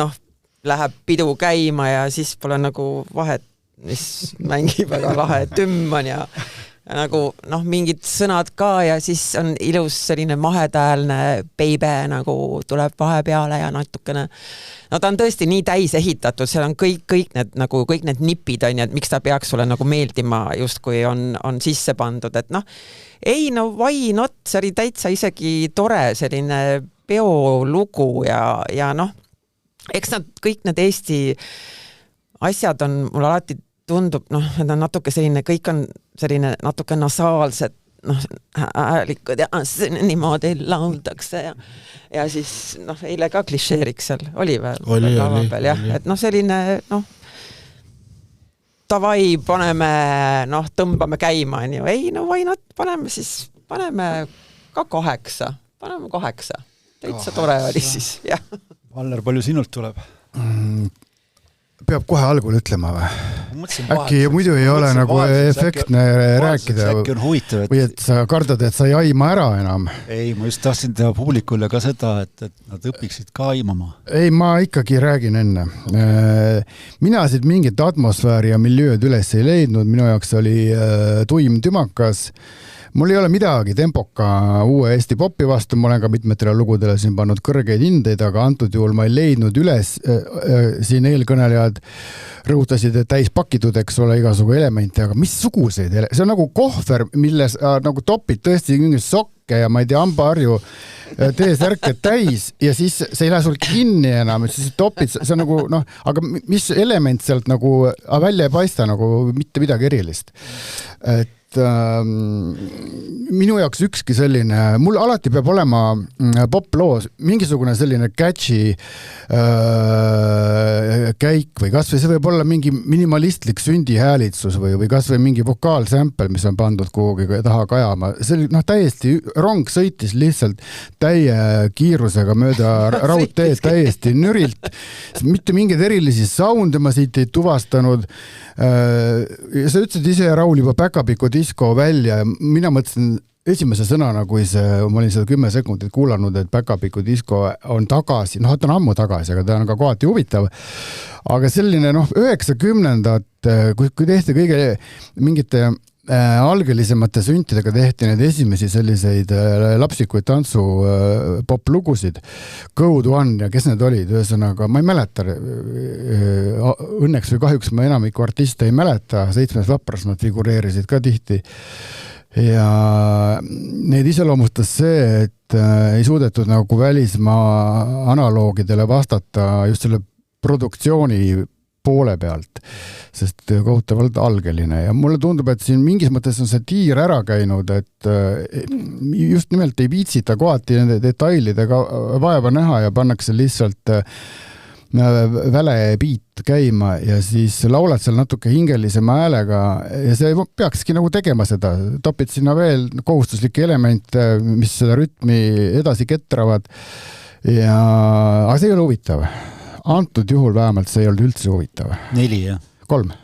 läheb pidu käima ja siis pole nagu vahet, mis mängib väga lahe tümm on ja nagu mingid sõnad ka ja siis on ilus selline mahetäälne peibe nagu tuleb vahepeale ja natukene, ta on tõesti nii täis ehitatud, seal on kõik need nipid on ju, et miks ta peaks sulle nagu meeldima justkui on sisse pandud, et why not, see oli täitsa isegi tore selline peolugu ja eks kõik need Eesti asjad on, mul alati tundub, need on natuke selline, kõik on selline natuke nasaalsed, häälikud ja niimoodi lauldakse ja siis eile ka klišeeriks seal, oli lava peal, jah, et selline, davai, paneme, tõmbame käima, on ju, ei, why not, paneme ka 8, täitsa tore oli siis, jah. Valner, palju sinult tuleb? Peab kohe algul ütlema või? Äkki muidu ei ole nagu efektne rääkida või et sa kardad, et sa ei aima ära enam? Ei, ma just tahtsin teha publikule ka seda, et nad õpiksid ka aimama. Ei, ma ikkagi räägin enne. Mina siit mingit atmosfääri ja miljööd üles ei leidnud, minu jaoks oli tuim tümakas. Mul ei ole midagi tempoka uue Eesti popi vastu, ma olen ka mitmetele lugudele siin pannud kõrgeid hindeid, aga antud juhul ma ei leidnud üles, siin eelkõnelejad rõhutasid, et täis pakitud, eks ole, igasugu elemente, aga missuguseid, see on nagu kohver, milles nagu topid tõesti mingi sokke ja ma ei tea, hambaharju T-särke täis ja siis see ei lähe sul kinni enam, et siis topid, see on nagu, aga mis element sealt nagu välja ei paista, nagu mitte midagi erilist. Et minu jaoks ükski selline, mul alati peab olema poploos mingisugune selline catchy käik või kas või see võib olla mingi minimalistlik sündihäälitsus või kas või mingi vokaalsämpel, mis on pandud kuhugi taha kajama. See oli täiesti, rong sõitis lihtsalt täie kiirusega mööda raudteed täiesti nürilt. Mitte mingeid erilisi sounde ma siit ei tuvastanud. Sa ütlesid ise, Raul, juba päkapiku disko välja ja mina mõtlesin esimese sõnana, kui ma olin seda 10 sekundit kuulanud, et päkapiku disko on tagasi, ta on ammu tagasi, aga ta on ka kohati huvitav. Aga selline 90-ndat, kui tehti kõige mingite algelisemate süntidega tehti need esimesi selliseid lapsikuid tantsu poplugusid. Code One ja kes need olid, ühesõnaga, ma ei mäleta, õnneks või kahjuks ma enamiku artiste ei mäleta, 7 vapras nad figureerisid ka tihti. Ja neid iseloomustas see, et ei suudetud nagu välismaa analoogidele vastata just selle produktsiooni poole pealt, sest kohutavalt algeline ja mulle tundub, et siin mingis mõttes on see tiir ära käinud, et just nimelt ei viitsita kohati nende detailidega vaeva näha ja pannakse lihtsalt väle beat käima ja siis laulad seal natuke hingelisema häälega ja see peakski nagu tegema seda, topid sinna veel kohustuslikke elemente, mis seda rütmi edasi ketravad aga see ei ole huvitav. Antud juhul vähemalt see ei olnud üldse huvitav. 4, jah? 3.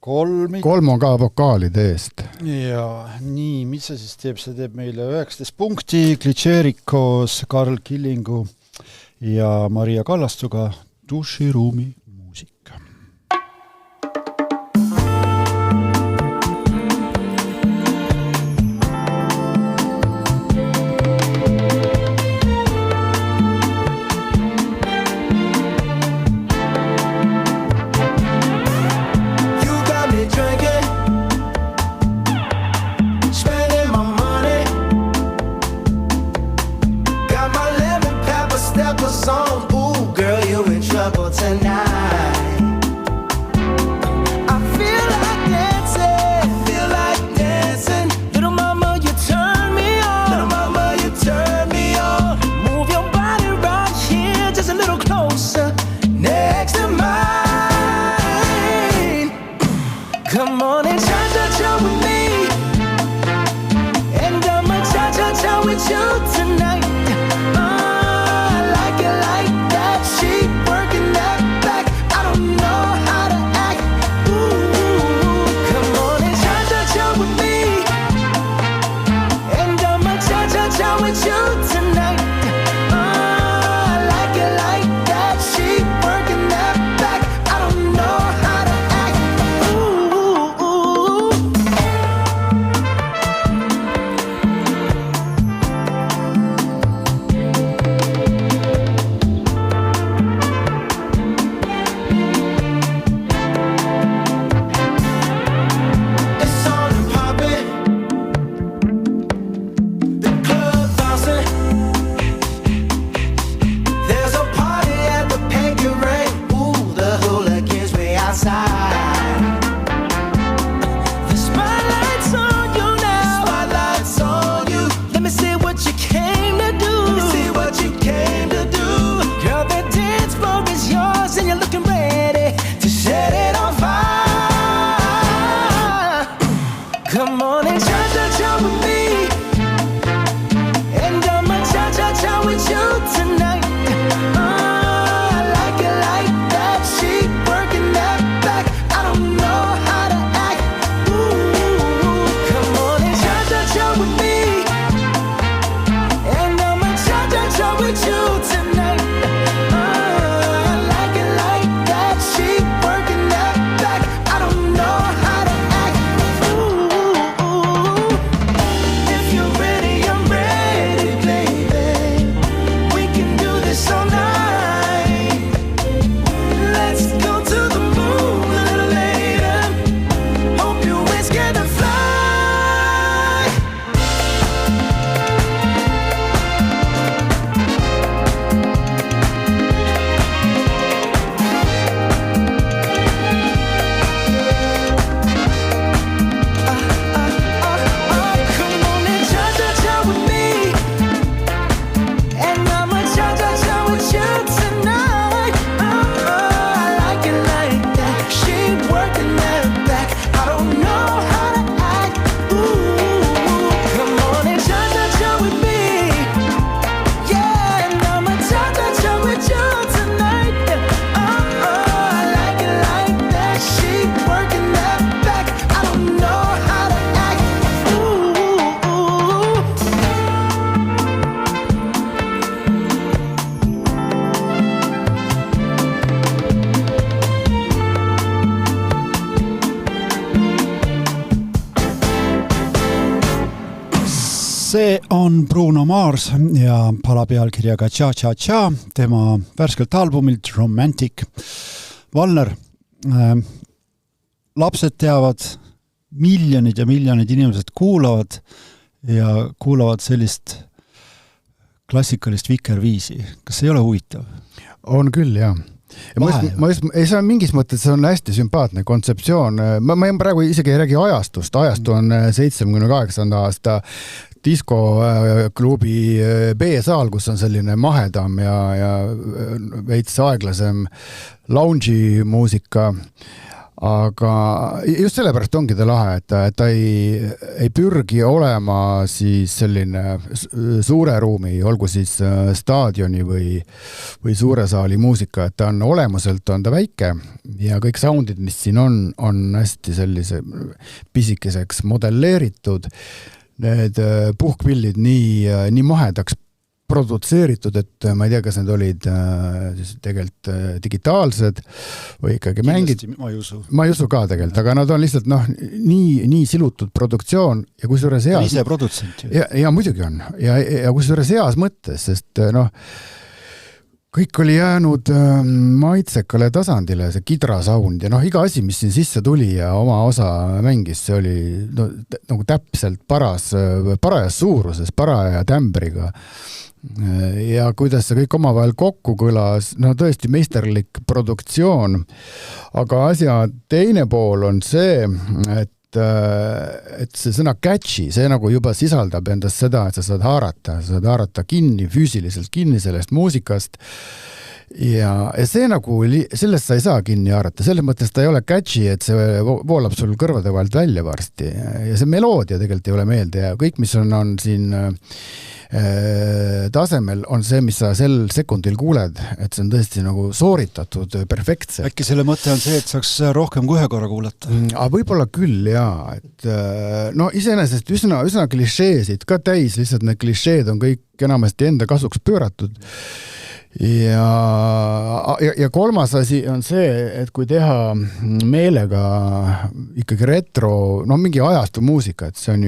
3 on ka vokaalide eest. Ja nii, mis see siis teeb? See teeb meile 19 punkti Klitšerikos, Karl Killingu ja Maria Kallastuga Duširuumi muusika. Ooh, Come on and cha-cha-cha with me, and I'ma cha-cha-cha with you tonight. I like it like that. She working that back. I don't know how to act. Ooh, come on and cha-cha-cha with me, and I'ma cha-cha-cha with you tonight. I like it like that. She working that back. I don't know how to act. Ooh, if you're ready, I'm ready, baby. We can do this all night. Let's go to the moon a little later. Hope you ain't scared to fly. Come on and cha-cha-cha with me, and I'ma cha-cha-cha with you tonight. I like it like that. She working that back. I don't know how to act. Ooh, come on and cha-cha-cha with me, yeah, and I'ma cha-cha-cha with you tonight. I like it like that. She working that back. I don't know how to act. Ooh. See on Bruno Mars ja pala pealkirjaga Cha-Cha-Cha tema värskelt albumilt Romantic. Valner, lapsed teavad, miljonid ja miljonid inimesed kuulavad ja kuulavad sellist klassikalist vikerviisi. Kas see ei ole huvitav? On küll, jah. Ei saa mingis mõttes, see on hästi sümpaatne kontseptsioon. Ma praegu isegi ei räägi ajastust. Ajastu on 78. aasta diskoklubi B-saal, kus on selline mahedam ja veits aeglasem lounge'i muusika. Aga just sellepärast ongi ta lahe, et ta ei pürgi olema siis selline suure ruumi, olgu siis staadioni või suure saali muusika, et ta on olemuselt on ta väike ja kõik soundid, mis siin on hästi sellise pisikeseks modelleeritud. Need puhkpillid nii mahedaks produtseeritud, et ma ei tea, kas need olid tegelikult digitaalsed või ikkagi mängid. Ma ei usu ka tegelikult, aga nad on lihtsalt nii silutud produktsioon ja kusjuures heas... Ise produtsent. Ja muidugi on. Ja kusjuures heas mõttes, sest kõik oli jäänud maitsekale tasandile, see kidra sound ja iga asi, mis siin sisse tuli ja oma osa mängis, see oli nagu täpselt parajas suuruses, paraja tämbriga. Ja kuidas see kõik omavahel kokku kõlas, tõesti meisterlik produktsioon, aga asja teine pool on see, et see sõna catchy, see nagu juba sisaldab endast seda, et sa saad haarata kinni, füüsiliselt kinni sellest muusikast ja see nagu, sellest sa ei saa kinni haarata, selles mõttes ta ei ole catchy, et see voolab sul kõrvade vahelt välja varsti ja see meloodia tegelikult ei ole meelde ja kõik, mis on siin tasemel on see, mis sa sel sekundil kuuled, et see on tõesti nagu sooritatud perfektselt. Äkki selle mõte on see, et saaks rohkem kui ühe korra kuulata? Võib-olla küll, jaa. Et, iseenesest üsna klišeesid ka täis, lihtsalt need klišeed on kõik enamasti enda kasuks pööratud. Ja kolmas asi on see, et kui teha meelega ikkagi retro, mingi ajastu muusika, et see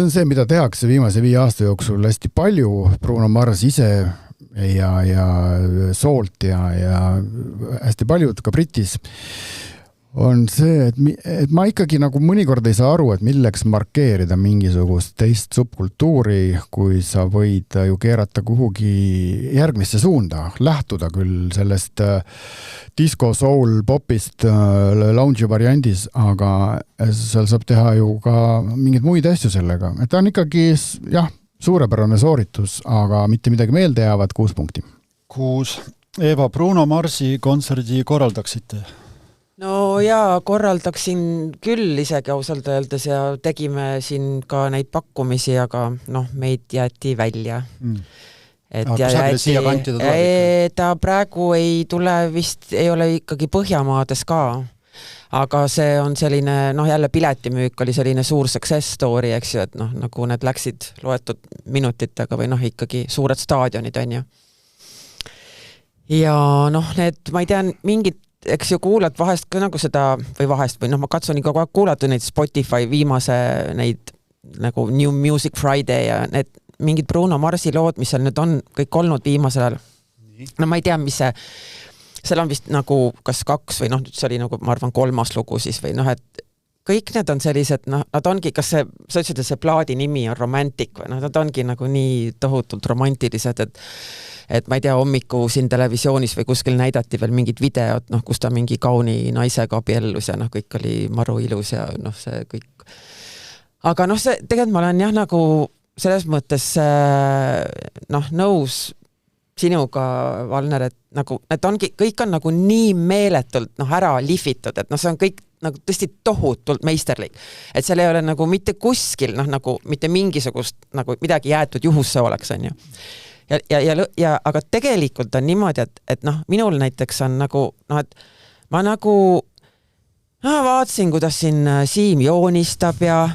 on see, mida tehakse viimase 5 aasta jooksul hästi palju, Bruno Mars ise ja Salt ja hästi paljud ka Britis, on see, et ma ikkagi nagu mõnikord ei saa aru, et milleks markeerida mingisugust teist subkultuuri, kui sa võid ju keerata kuhugi järgmisse suunda, lähtuda küll sellest disco, soul, popist, lounge variandis, aga seal saab teha ju ka mingeid muid asju sellega. Et ta on ikkagi, suurepärane sooritus, aga mitte midagi meelde jäävad 6 punkti. 6. Eva, Bruno Marsi kontserdi korraldaksite? no jaa, korraldaksin küll isegi ausalt öeldes ja tegime siin ka neid pakkumisi, aga noh, meid jäeti välja. Et aga kusagile siia kanti ta tuleb ikka? Ta praegu ei tule vist, ei ole ikkagi Põhjamaades ka, aga see on selline, noh jälle piletimüük oli selline suur success story, eks ju, et noh, nagu need läksid loetud minutitega või noh, ikkagi suured staadionid on ju. Ja noh, need, ma ei tea, mingid, eks ju kuulad vahest ka nagu seda, või vahest, või noh, ma katsun ikka kuulata neid Spotify viimase neid nagu New Music Friday ja need mingid Bruno Marsi lood, mis seal nüüd on kõik olnud viimasel ajal. No ma ei tea, mis see, seal on vist nagu kas 2 või noh, see oli nagu, ma arvan, 3. lugu siis või noh, et kõik need on sellised, noh, nad ongi, kas see, sa ütlesid, et see plaadi nimi on Romantic või noh, nad ongi nagu nii tohutult romantilised, et ma ei tea, hommiku siin televisioonis või kuskil näidati veel mingid videod, noh, kus ta mingi kauni naisega abiellus ja noh, kõik oli maru ilus ja noh, see kõik. Aga noh, see tegelikult ma olen jah nagu selles mõttes noh, nõus sinuga, Valner, et nagu, et ongi, kõik on nagu nii meeletult noh, ära lihvitud, et noh, see on kõik nagu tõesti tohutult meisterlik. Et seal ei ole nagu mitte kuskil, noh, nagu mitte mingisugust nagu midagi jäetud juhusse oleks, on ju. Ja aga tegelikult on niimoodi, et noh, minul näiteks on nagu, noh, et ma nagu vaatasin, kuidas siin Siim joonistab ja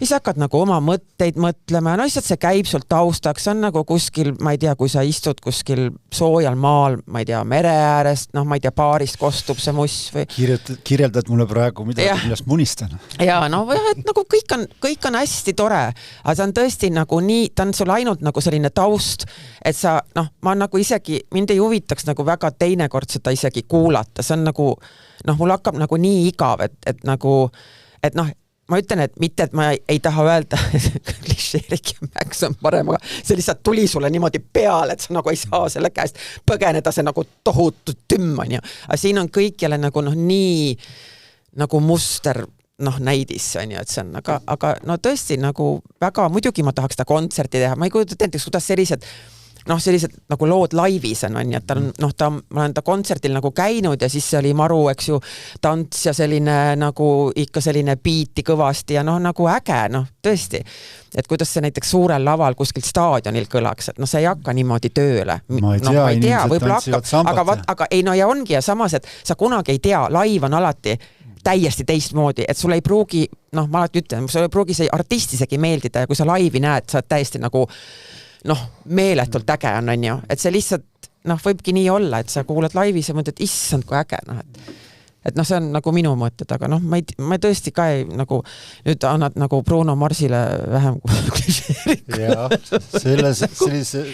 siis hakkad nagu oma mõtteid mõtlema, no lihtsalt see käib sul taustaks, see on nagu kuskil, ma ei tea, kui sa istud kuskil soojal maal, ma ei tea, mere äärest, noh, ma ei tea, baarist kostub see muss või... Kirjeldad mulle praegu midagi, millest munistan. Ja no et nagu kõik on hästi tore, aga see on tõesti nagu nii, ta on sul ainult nagu selline taust, et sa, noh, ma nagu isegi, mind ei huvitaks nagu väga teinekord seda isegi kuulata, see on nagu, noh, mul hakkab nagu nii igav, et nagu, et noh, ma ütlen, et mitte, et ma ei taha öelda, klišeerik ja Max on parem, aga see lihtsalt tuli sulle niimoodi peale, et sa nagu ei saa selle käest põgeneda, see nagu tohutu tümm on ju. Aga siin on kõik jälle nagu noh, nii nagu muster noh, näidis on ju, et see on, aga no tõesti nagu väga, muidugi ma tahaks ta kontserti teha, ma ei kujuta näiteks, kuidas sellised nagu lood laivis on ja ta on, noh, ma olen ta kontsertil nagu käinud ja siis see oli maru, eks ju, tants ja selline nagu ikka selline biiti kõvasti ja noh, nagu äge, noh, tõesti. Et kuidas see näiteks suurel laval kuskil staadionil kõlaks, et noh, see ei hakka niimoodi tööle. Ma ei tea, võib-olla hakkab, aga ei, no ja ongi ja samas, et sa kunagi ei tea, live on alati täiesti teistmoodi, et sul ei pruugi, noh, ma alati ütlen, sul ei pruugi see artist isegi meeldida ja kui sa laivi näed, sa oled täiesti nagu noh, meeletult äge on ju, et see lihtsalt, noh, võibki nii olla, et sa kuulad laivis ja mõtled, et issand, kui äge, noh, et noh, see on nagu minu mõtted, aga noh, ma tõesti ka ei nagu, nüüd annad nagu Bruno Marsile vähem klišeerikud. Jah, sellise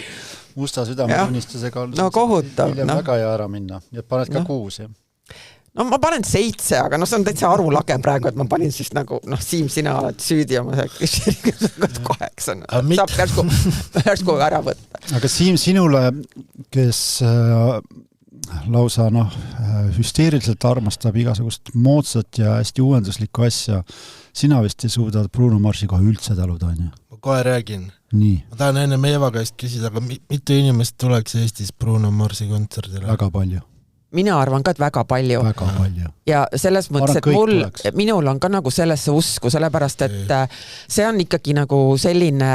musta südametunnistusega no kohutav. Hiljem väga ja ära minna, ja paned ka 6, jah. No ma panen 7, aga noh, see on täitsa arulage praegu, et ma panin siis nagu, noh, Siim, sina oled süüdi oma see 8. Saab järsku ära võtta. Aga Siim, sinule, kes lausa noh, hüsteeriliselt armastab igasugust moodsat ja hästi uuenduslikku asja, sina vist ei suuda Bruno Marsi kohe üldse taluda, on ju? Ma kohe räägin. Nii. Ma tahan enne Eva käest küsida, aga mitu inimest tuleks Eestis Bruno Marsi kontserdile? Väga palju. Mina arvan ka, et väga palju. Ja selles mõttes, et minul on ka nagu sellesse usku, sellepärast, et see on ikkagi nagu selline,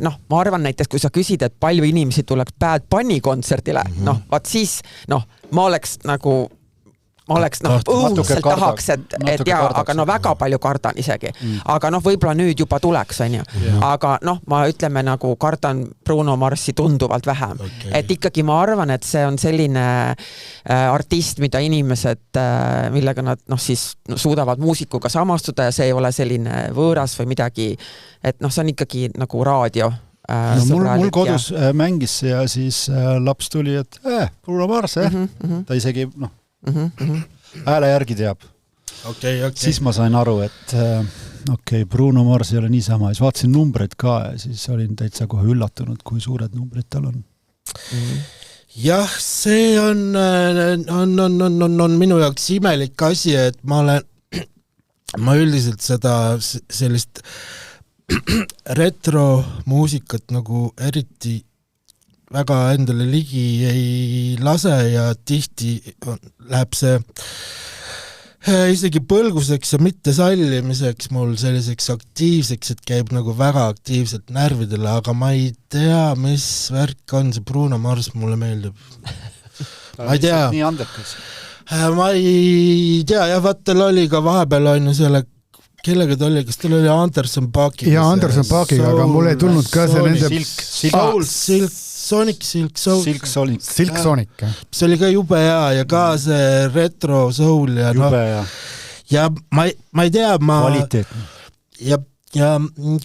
noh, ma arvan näiteks, kui sa küsid, et palju inimesi tuleks Bad Bunny kontserdile, noh, vaat siis, noh, ma oleks noh, õudselt tahaks, et jaa, aga no väga palju kardan isegi. Aga noh, võib-olla nüüd juba tuleks, on ju. Aga noh, ma ütleme nagu kardan Bruno Marsi tunduvalt vähem. Et ikkagi ma arvan, et see on selline artist, mida inimesed, millega nad noh siis suudavad muusikuga samastuda ja see ei ole selline võõras või midagi, et noh, see on ikkagi nagu raadio. No, mul kodus mängis ja siis laps tuli, et Bruno Mars, ta isegi noh, hääle järgi teab. Okay. Siis ma sain aru, et Bruno Mars ei ole niisama. Siis vaatasin numbreid ka ja siis olin täitsa kohe üllatunud, kui suured numbrid tal on. Jah, see on minu jaoks imelik asi, et ma üldiselt seda sellist retromuusikat nagu eriti väga endale ligi ei lase ja tihti läheb see isegi põlguseks ja mitte sallimiseks mul selliseks aktiivseks, et käib nagu väga aktiivselt närvidele, aga ma ei tea, mis värk on see Bruno Mars, mulle meeldib. Ma ei tea. Nii andekas. Ma ei tea, jah, vaat tal oli ka vahepeal on ju selle, kellega ta oli, kas tal oli Anderson Paakiga? Ja Anderson Paakiga, aga mul ei tulnud ka see nende... Silk Sonic. See oli ka jube hea ja ka see retro soul ja jube hea. Ja ma ei tea, kvaliteetne. Ja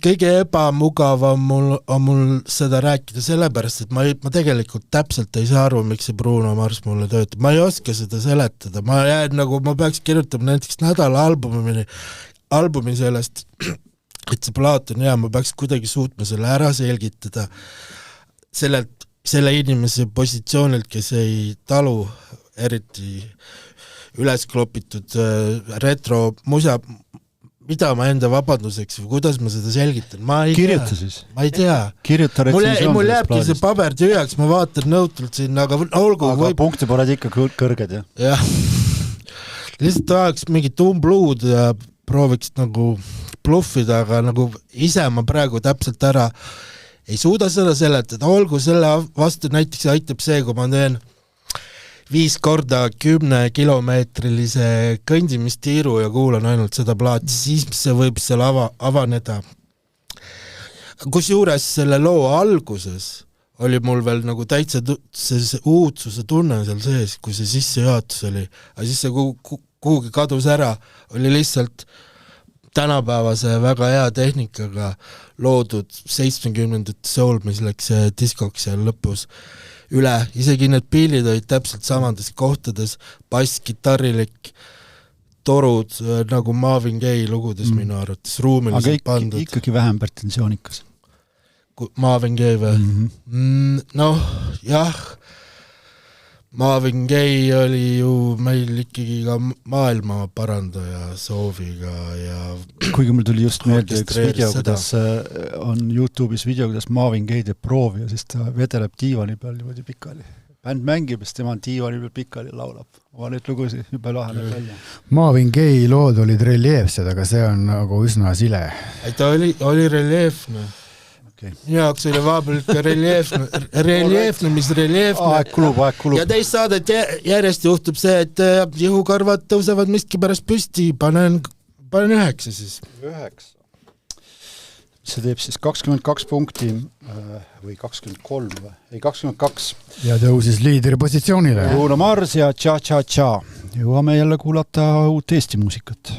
kõige ebamugavam on mul seda rääkida sellepärast, et ma tegelikult täpselt ei saa aru, miks see Bruno Mars mulle töötab. Ma ei oska seda seletada. Ma jään nagu, ma peaks kirjutama näiteks nädala albumi sellest, et see plaat on hea, ma peaks kuidagi suutma selle ära selgitada selle inimese positsioonilt, kes ei talu eriti ülesklopitud retro musa, mida ma enda vabanduseks või kuidas ma seda selgitan, ma ei kirjuta tea. Siis. Ma ei tea. Kirjuta retsensioon. Mul jääbki see paber tühjaks, ma vaatan nõutult sinna, aga olgu. Aga punkti pole ikka kõrged, jah? Jah. Lihtsalt tahaks mingit umbluud ja prooviks nagu bluffida, aga nagu ise ma praegu täpselt ära ei suuda seda seletada, olgu selle vastu näiteks aitab see, kui ma teen 5 korda 10 kilomeetrilise kõndimistiiru ja kuulan ainult seda plaati, siis see võib seal avaneda. Kusjuures selle loo alguses oli mul veel nagu täitsa see uudsuse tunne seal sees, kui see sissejuhatus oli, aga siis see kuhugi kadus ära, oli lihtsalt tänapäevase väga hea tehnikaga loodud 70. soul, mis läks diskoks seal lõpus üle, isegi need pillid olid täpselt samades kohtades, bass, kitarrilik, torud nagu Marvin Gaye lugudes minu arvates, ruumiliselt pandud. Aga ikkagi vähem pretensioonikas. Marvin Gaye või? Noh, jah, Marvin Gaye oli ju meil ikkagi ka maailma parandaja sooviga ja kuigi mul tuli just meelde üks video, kuidas on YouTube'is video, kuidas Marvin Gaye teeb proovi ja siis ta vedeleb diivani peal niimoodi pikali. Bänd mängib, siis tema diivani peal pikali laulab. Oma neid lugusi juba laheneb välja. Marvin Gaye lood olid reljeefsed, aga see on nagu üsna sile. Ta oli reljeefne. Okay. Jaoks oli vahepeal ikka reljeefne, mis reljeefne. Aeg kulub. Ja teist saadet järjest juhtub see, et jihukarvad tõusevad miski pärast püsti, panen 9 siis. 9. See teeb siis 22 punkti või 23 või? Ei, 22. Ja tõusis liidri positsioonile. Bruno Mars ja Cha-Cha-Cha. Jõuame jälle kuulata uut Eesti muusikat.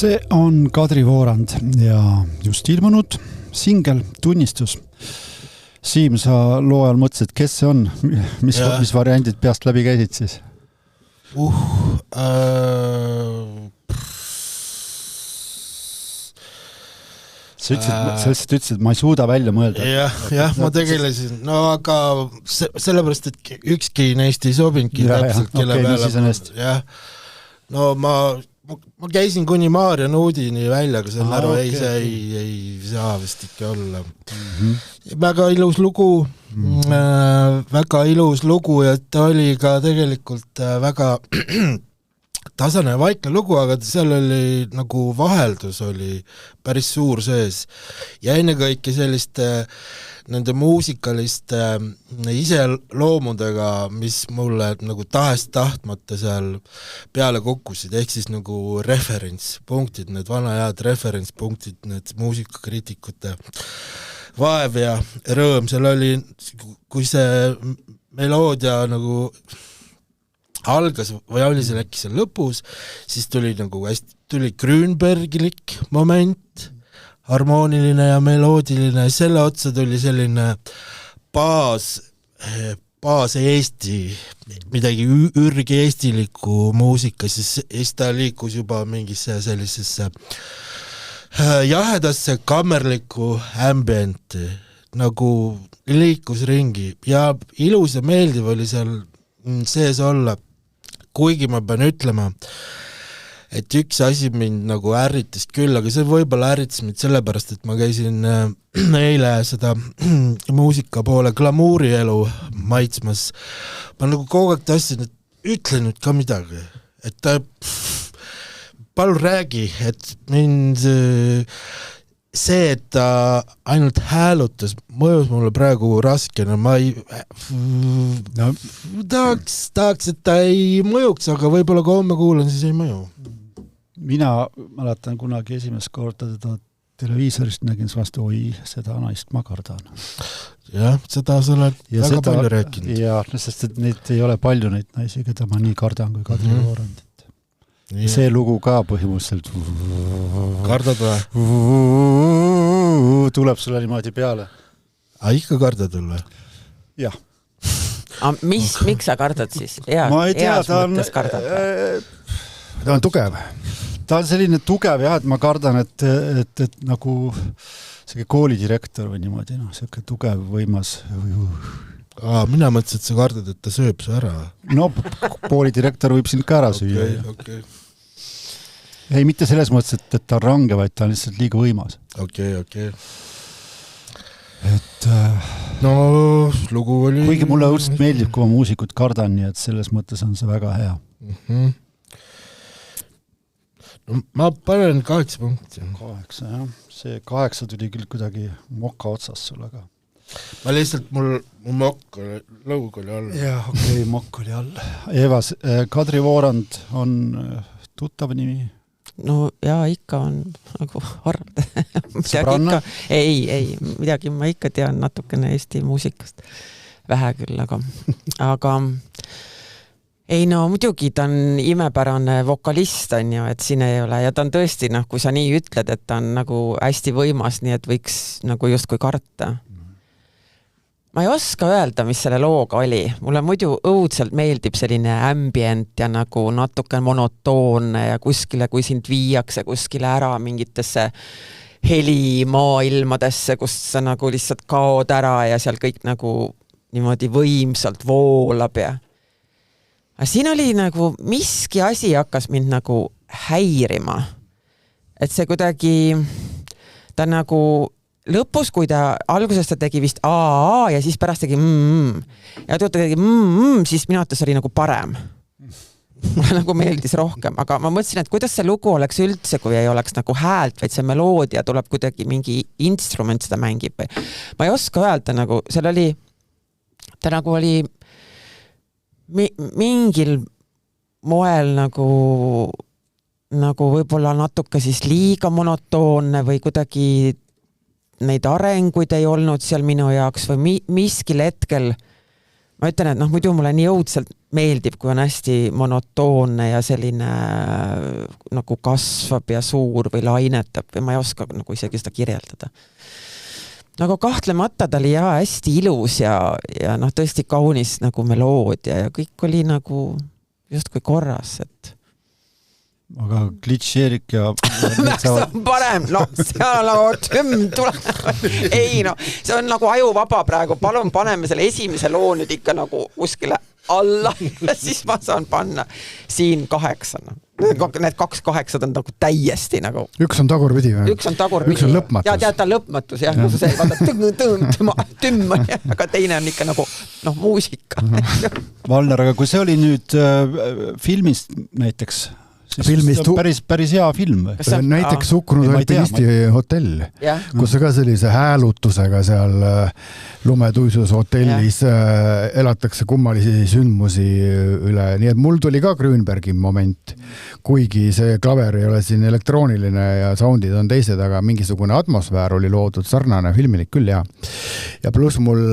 See on Kadri Voorand ja just ilmunud singel Tunnistus. Siim, sa loo ajal mõtlesid, kes see on? Mis variandid peast läbi käisid siis? Sa ütlesid, ma ei suuda välja mõelda. Jah, ma tegelesin. No aga sellepärast, et ükski neist ei sobinudki täpselt kelle peale. No ma käisin kuni Maarja Nuudini välja, aga see on aru, ei saa vist ikka olla. Väga ilus lugu ja ta oli ka tegelikult väga tasane ja vaikne lugu, aga seal oli nagu vaheldus oli päris suur sees ja ennekõike selliste nende muusikaliste iseloomudega, mis mulle nagu tahtmata seal peale kukkusid, ehk siis nagu referentspunktid, need vanajad referentspunktid, need muusikakriitikute vaev ja rõõm, seal oli, kui see meloodia nagu algas või oli seal äkki seal lõpus, siis tuli nagu tuli Grünbergilik moment, harmooniline ja meloodiline, selle otsa tuli selline baas Eesti, midagi ürgi eestilikku muusika, siis ta liikus juba mingisse sellisesse jahedasse kammerlikku ambienti, nagu liikus ringi ja ilus ja meeldiv oli seal sees olla, kuigi ma pean ütlema, et üks asi mind nagu ärritas küll, aga see võib-olla ärritas mind sellepärast, et ma käisin eile seda muusika poole glamuurielu maitsmas. Ma nagu kogu aeg tahtsin, et ütle nüüd ka midagi, et palun räägi, et mind see, et ta ainult häälutas, mõjus mulle praegu raskena, ma ei tahaks, et ta ei mõjuks, aga võib-olla kui homme kuulan, siis ei mõju. Mina mäletan kunagi esimest korda teda televiisorist nägin vastu, seda naist ma kardan. Jah, seda sa oled väga palju rääkinud. Ja, sest et neid ei ole palju neid naisi, keda ma nii kardan kui Kadri Voorand. See lugu ka põhimõtteliselt kardad või? Tuleb sulle niimoodi peale. Ikka kardad või? Jah. Miks sa kardad siis? Ma ei tea, ta on tugev. Ta on selline tugev jah, et ma kardan, et nagu see koolidirektor või niimoodi, selline tugev võimas. Mina mõtlesin, et sa kardad, et ta sööb su ära. No, koolidirektor võib sind ka ära süüa. Okay. Ei, mitte selles mõttes, et ta on range, vaid ta on lihtsalt liiga võimas. Okay. Et no, lugu oli... Kuigi mulle õudselt meeldib, kui ma muusikut kardan, nii et selles mõttes on see väga hea. No, ma panen 8 punkti. 8, jah. See 8 tuli küll kuidagi moka otsas sulle ka. Ma lihtsalt, mul mokk oli, lõug oli all. Jah, okei, mokk oli all. Evas, Kadri Voorand on tuttav nimi? No jaa, ikka on nagu arvad. Sõbranna? Ei, midagi ma ikka tean natukene Eesti muusikast. Vähe küll, aga ei no muidugi ta on imepärane vokalist on ju, et siin ei ole ja ta on tõesti, kui sa nii ütled, et ta on nagu hästi võimas, nii et võiks nagu justkui karta. Ma ei oska öelda, mis selle looga oli. Mulle muidu õudselt meeldib selline ambient ja nagu natuke monotoonne ja kuskile, kui sind viiakse kuskile ära mingitesse helimaailmadesse, kus sa nagu lihtsalt kaod ära ja seal kõik nagu niimoodi võimsalt voolab ja siin oli nagu miski asi hakkas mind nagu häirima. Et see kuidagi ta nagu lõpus, kui ta alguses ta tegi vist aa ja siis pärast tegi ja ta tegi siis minu arvates oli nagu parem. Mulle nagu meeldis rohkem, aga ma mõtlesin, et kuidas see lugu oleks üldse, kui ei oleks nagu häält, vaid see meloodia tuleb kuidagi mingi instrument seda mängib. Ma ei oska öelda, nagu seal oli ta nagu oli mingil moel nagu võib-olla natuke siis liiga monotoonne või kuidagi neid arenguid ei olnud seal minu jaoks või miskil hetkel ma ütlen, et muidu mulle nii õudselt meeldib, kui on hästi monotoonne ja selline nagu kasvab ja suur või lainetab või ma ei oska nagu isegi seda kirjeldada. Nagu kahtlemata ta oli hästi ilus ja noh, tõesti kaunis nagu meloodia ja kõik oli nagu just kui korras, et aga glitšeerik ja Max on parem, no seal nagu tule. Ei no, see on nagu ajuvaba praegu, palun paneme selle esimese loo nüüd ikka nagu kuskile alla ja siis ma saan panna siin 8. Need 2 8 on nagu täiesti nagu. Üks on tagurpidi või? Üks on tagurpidi. Üks on lõpmatus. Ja tead, ta on lõpmatus, jah, kus see vaata tümm, aga teine on ikka nagu muusika. Valner, aga kui see oli nüüd filmist näiteks, filmist päris hea film. Näiteks Hukkunud alpinisti hotell, kus ka sellise häälutusega seal lumetuisus hotellis elatakse kummalisi sündmusi üle. Nii et mul tuli ka Grünbergi moment, kuigi see klaver ei ole siin elektrooniline ja soundid on teised, aga mingisugune atmosfäär oli loodud, sarnane filmilik küll, ja pluss mul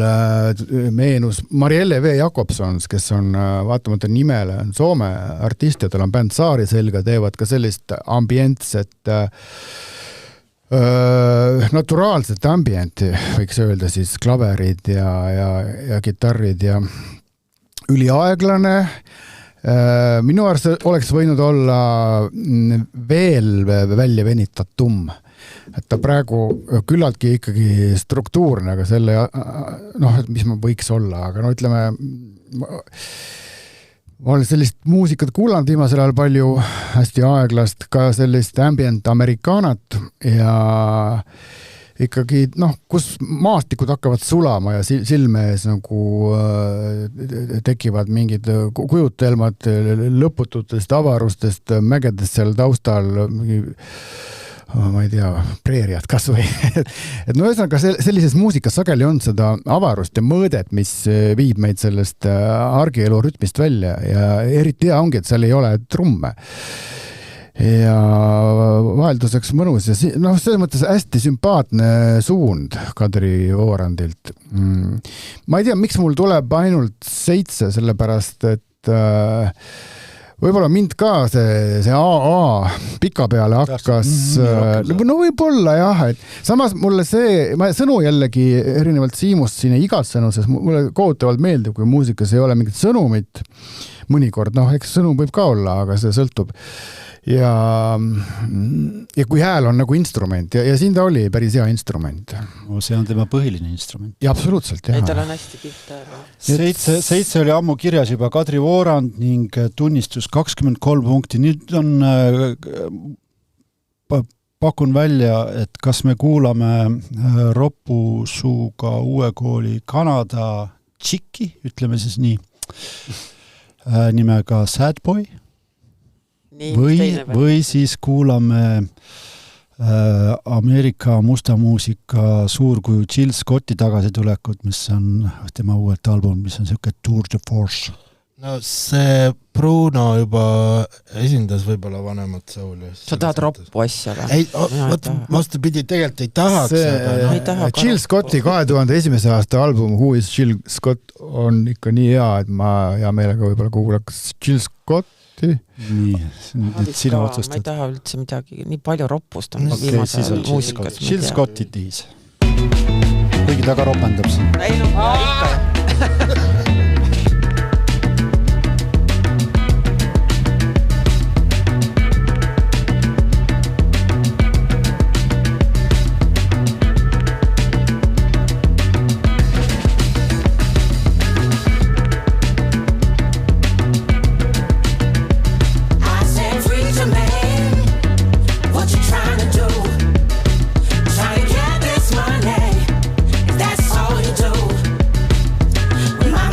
meenus Marielle V. Jakobsons, kes on vaatamata nimele Soome artist ja tal on bänd Saariselg, teevad ka sellist ambientset naturaalset ambienti, võiks öelda siis klaverid ja kitarrid ja üliaeglane. Minu arust oleks võinud olla veel välja venitatum, et ta praegu küllaltki ikkagi struktuurne, aga selle et mis ma võiks olla, aga no ütleme, ma olen sellist muusikat kuulanud viimasel ajal palju, hästi aeglast, ka sellist ambient amerikaanat ja ikkagi, kus maastikud hakkavad sulama ja silme ees nagu tekivad mingid kujutelmad lõpututest avarustest, mägedest seal taustal, ma ei tea, preeriad kas või. Et no ühesõnaga sellises muusikas sageli on seda avarust ja mõõdet, mis viib meid sellest argielu rütmist välja ja eriti hea ongi, et seal ei ole trumme. Ja vahelduseks mõnus ja selles mõttes hästi sümpaatne suund Kadri Voorandilt. Ma ei tea, miks mul tuleb ainult 7, sellepärast, et võib-olla mind ka see AA pika peale hakkas, no võib-olla jah, et samas mulle ma sõnu jällegi erinevalt Siimust siin igas sõnuses, mulle kohutavalt meeldib, kui muusikas ei ole mingit sõnumit, mõnikord, eks sõnum võib ka olla, aga see sõltub. Ja kui hääl on nagu instrument ja siin ta oli päris hea instrument. See on tema põhiline instrument. Ja absoluutselt, jah. Tal on hästi kitar. 7 oli ammu kirjas juba Kadri Voorand ning tunnistus 23 punkti. Nüüd on, pakun välja, et kas me kuulame Ropusuuga uue kooli Kanada Chiki, ütleme siis nii, nimega Sad Boy. Või siis kuulame Ameerika musta muusika suurkuju Jill Scotti tagasitulekut, mis on tema uuelt album, mis on selline Tour de Force. No see Bruno juba esindas võib-olla vanemat souli. Sa tahad roppu asja või? Ei, vastupidi, tegelikult ei tahaks. Jill Scotti 2001. aasta album Who is Jill Scott on ikka nii hea, et ma hea meelega võib-olla kuulaks Jill Scott. Nii, sina otsustad. Ma ei taha üldse midagi, nii palju roppust on viimasel muusikas. Jill Scotti tiis. Kuigi ta ka ropendab siin. Ei no, ikka. My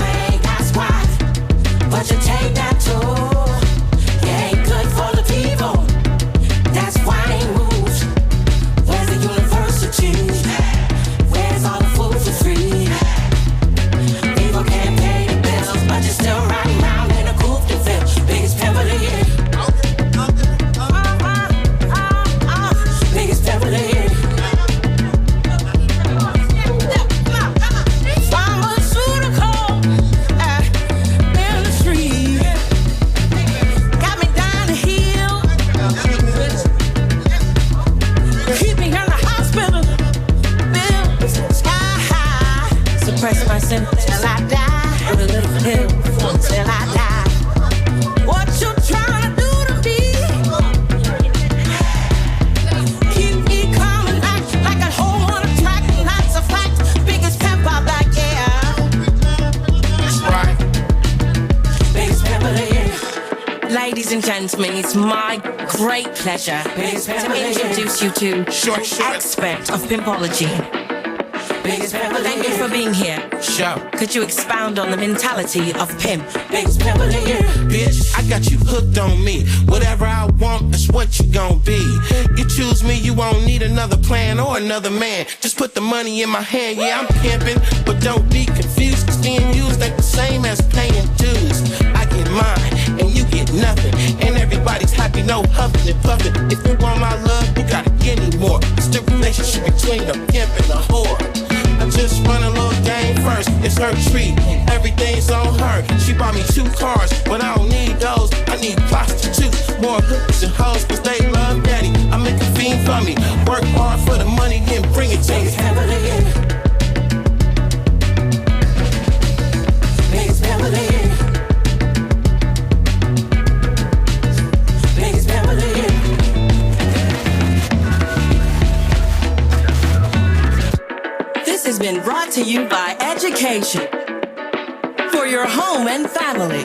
press my sin till I die. Put a little pill till I die. What you trying to do to me? Keep me coming back like a hole on a track. That's a fact. Biggest pimp out back, yeah. That's right. Biggest pimp of the year. Ladies and gentlemen, it's my great pleasure to introduce you to expert of pimpology. Thank you for being here. Sure. Could you expound on the mentality of pimp? Biggest pimp of the year. Bitch, I got you hooked on me. Whatever I want, that's what you gon' be. You choose me, you won't need another plan or another man. Just put the money in my hand, yeah, I'm pimping. But don't be confused, cause being used ain't the same as paying dues. I get mine, and you get nothing. And everybody's happy, no huffing and puffing. If you want my love, you gotta get any more. It's the relationship between the pimp and the whore. I just run a little game first, it's her treat, everything's on her. She bought me 2 cars, but I don't need those, I need prostitutes. More hookers and hoes, cause they love daddy. I make a fiend for me, work hard for the money, then bring it to me. Biggest pimp of the year. Biggest pimp of the year. Biggest pimp of the year. This has been brought to you by Education for your home and family,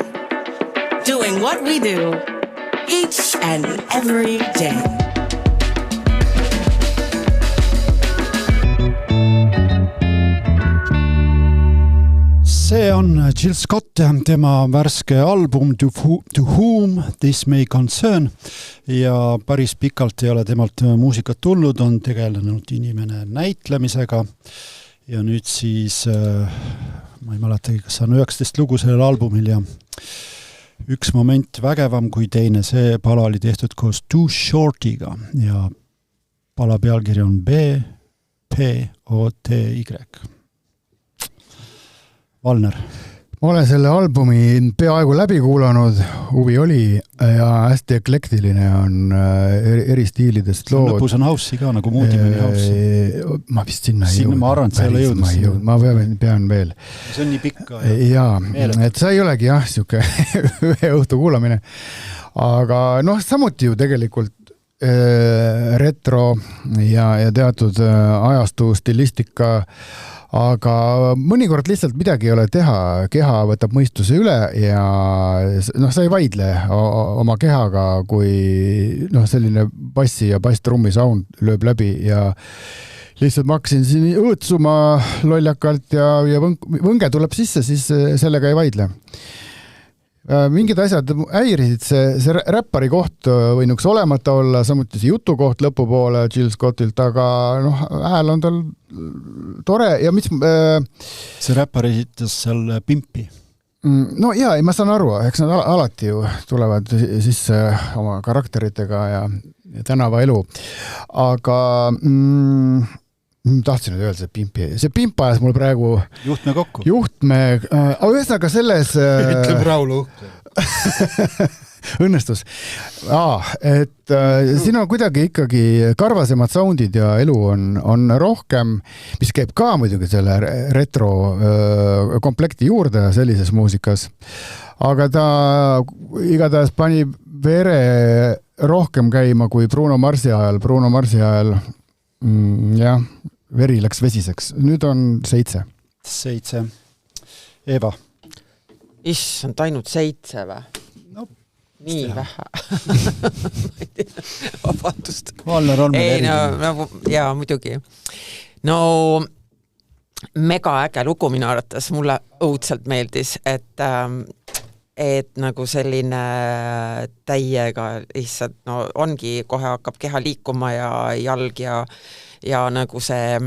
doing what we do each and every day. See on Jill Scott, tema värske album To Whom This May Concern ja päris pikalt ei ole temalt muusikat tulnud, on tegelenud inimene näitlemisega ja nüüd siis, ma ei mäletagi, kas on 19 lugu sellel albumil ja üks moment vägevam kui teine, see pala oli tehtud koos Too Shortiga ja pala pealkiri on BPOTY. Valner. Ma olen selle albumi peaaegu läbi kuulanud, huvi oli ja hästi eklektiline on eri stiilidest lood. Lõpus on house'i ka, nagu Moodimani house'i. Ma vist sinna ei jõudnud. Ma arvan, et sa ei ole jõudnud. Ma pean veel. See on nii pikka. Jaa, et see ei olegi jah, siuke ühe õhtu kuulamine. Aga samuti ju tegelikult retro ja teatud ajastu stilistika, aga mõnikord lihtsalt midagi ei ole teha, keha võtab mõistuse üle ja sa ei vaidle oma kehaga, kui selline bassi ja basstrummi sound lööb läbi ja lihtsalt ma hakkasin siin õõtsuma lollakalt ja võnge tuleb sisse, siis sellega ei vaidle. Mingid asjad häirisid, see räppari koht võinuks olemata olla, samuti see jutu koht lõpupoole Jill Scottilt, aga hääl on tal tore ja mis... See räppar esitas seal pimpi. No jaa, ma saan aru, eks nad alati ju tulevad sisse oma karakteritega ja tänavaelu, aga... tahtsin nüüd öelda see pimp ajas mul praegu juhtme kokku. Ühesõnaga selles ütleb Raulu õnnestus. Et siin on kuidagi ikkagi karvasemad soundid ja elu on rohkem, mis käib ka muidugi selle retro komplekti juurde sellises muusikas. Aga ta igatahes pani vere rohkem käima kui Bruno Marsi ajal. Jah, veri läks vesiseks. Nüüd on 7. Eva. Issand, ainult 7 või? No, nii vähe. Vabandust. Valner on meil jaa, muidugi. No, mega äge lugu minu arvates. Mulle õudselt meeldis, et nagu selline täiega lihtsalt, ongi, kohe hakkab keha liikuma ja jalg ja nagu see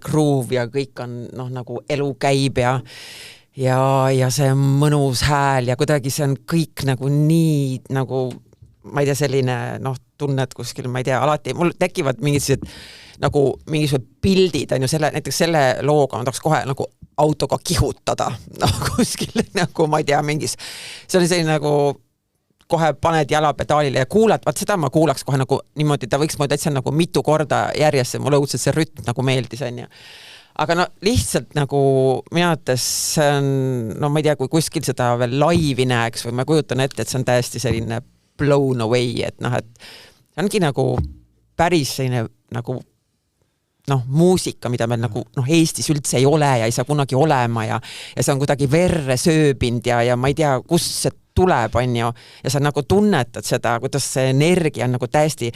groove ja kõik on nagu elu käib ja see mõnus hääl ja kuidagi see on kõik nagu nii nagu, ma ei tea, selline tunned kuskil, ma ei tea, alati mul tekivad mingisugused pildid, on ju näiteks selle looga ma tahaks kohe nagu autoga kihutada kuskil nagu, ma ei tea, see oli selline nagu kohe paned jalapedaalile ja kuulad, vaat seda ma kuulaks kohe nagu niimoodi, ta võiks täitsa nagu mitu korda järjest, mulle õudselt see rütm nagu meeldis, on ju. aga no lihtsalt nagu minu arvates no ma ei tea, kui kuskil seda veel laivi näeks või ma kujutan ette, et see on täiesti selline blown away, et noh, et see ongi nagu päris selline nagu muusika, mida meil nagu Eestis üldse ei ole ja ei saa kunagi olema ja see on kuidagi verre sööbind ja ma ei tea, kus see tuleb, on ju, ja sa nagu tunnetad seda, kuidas see energia on nagu täiesti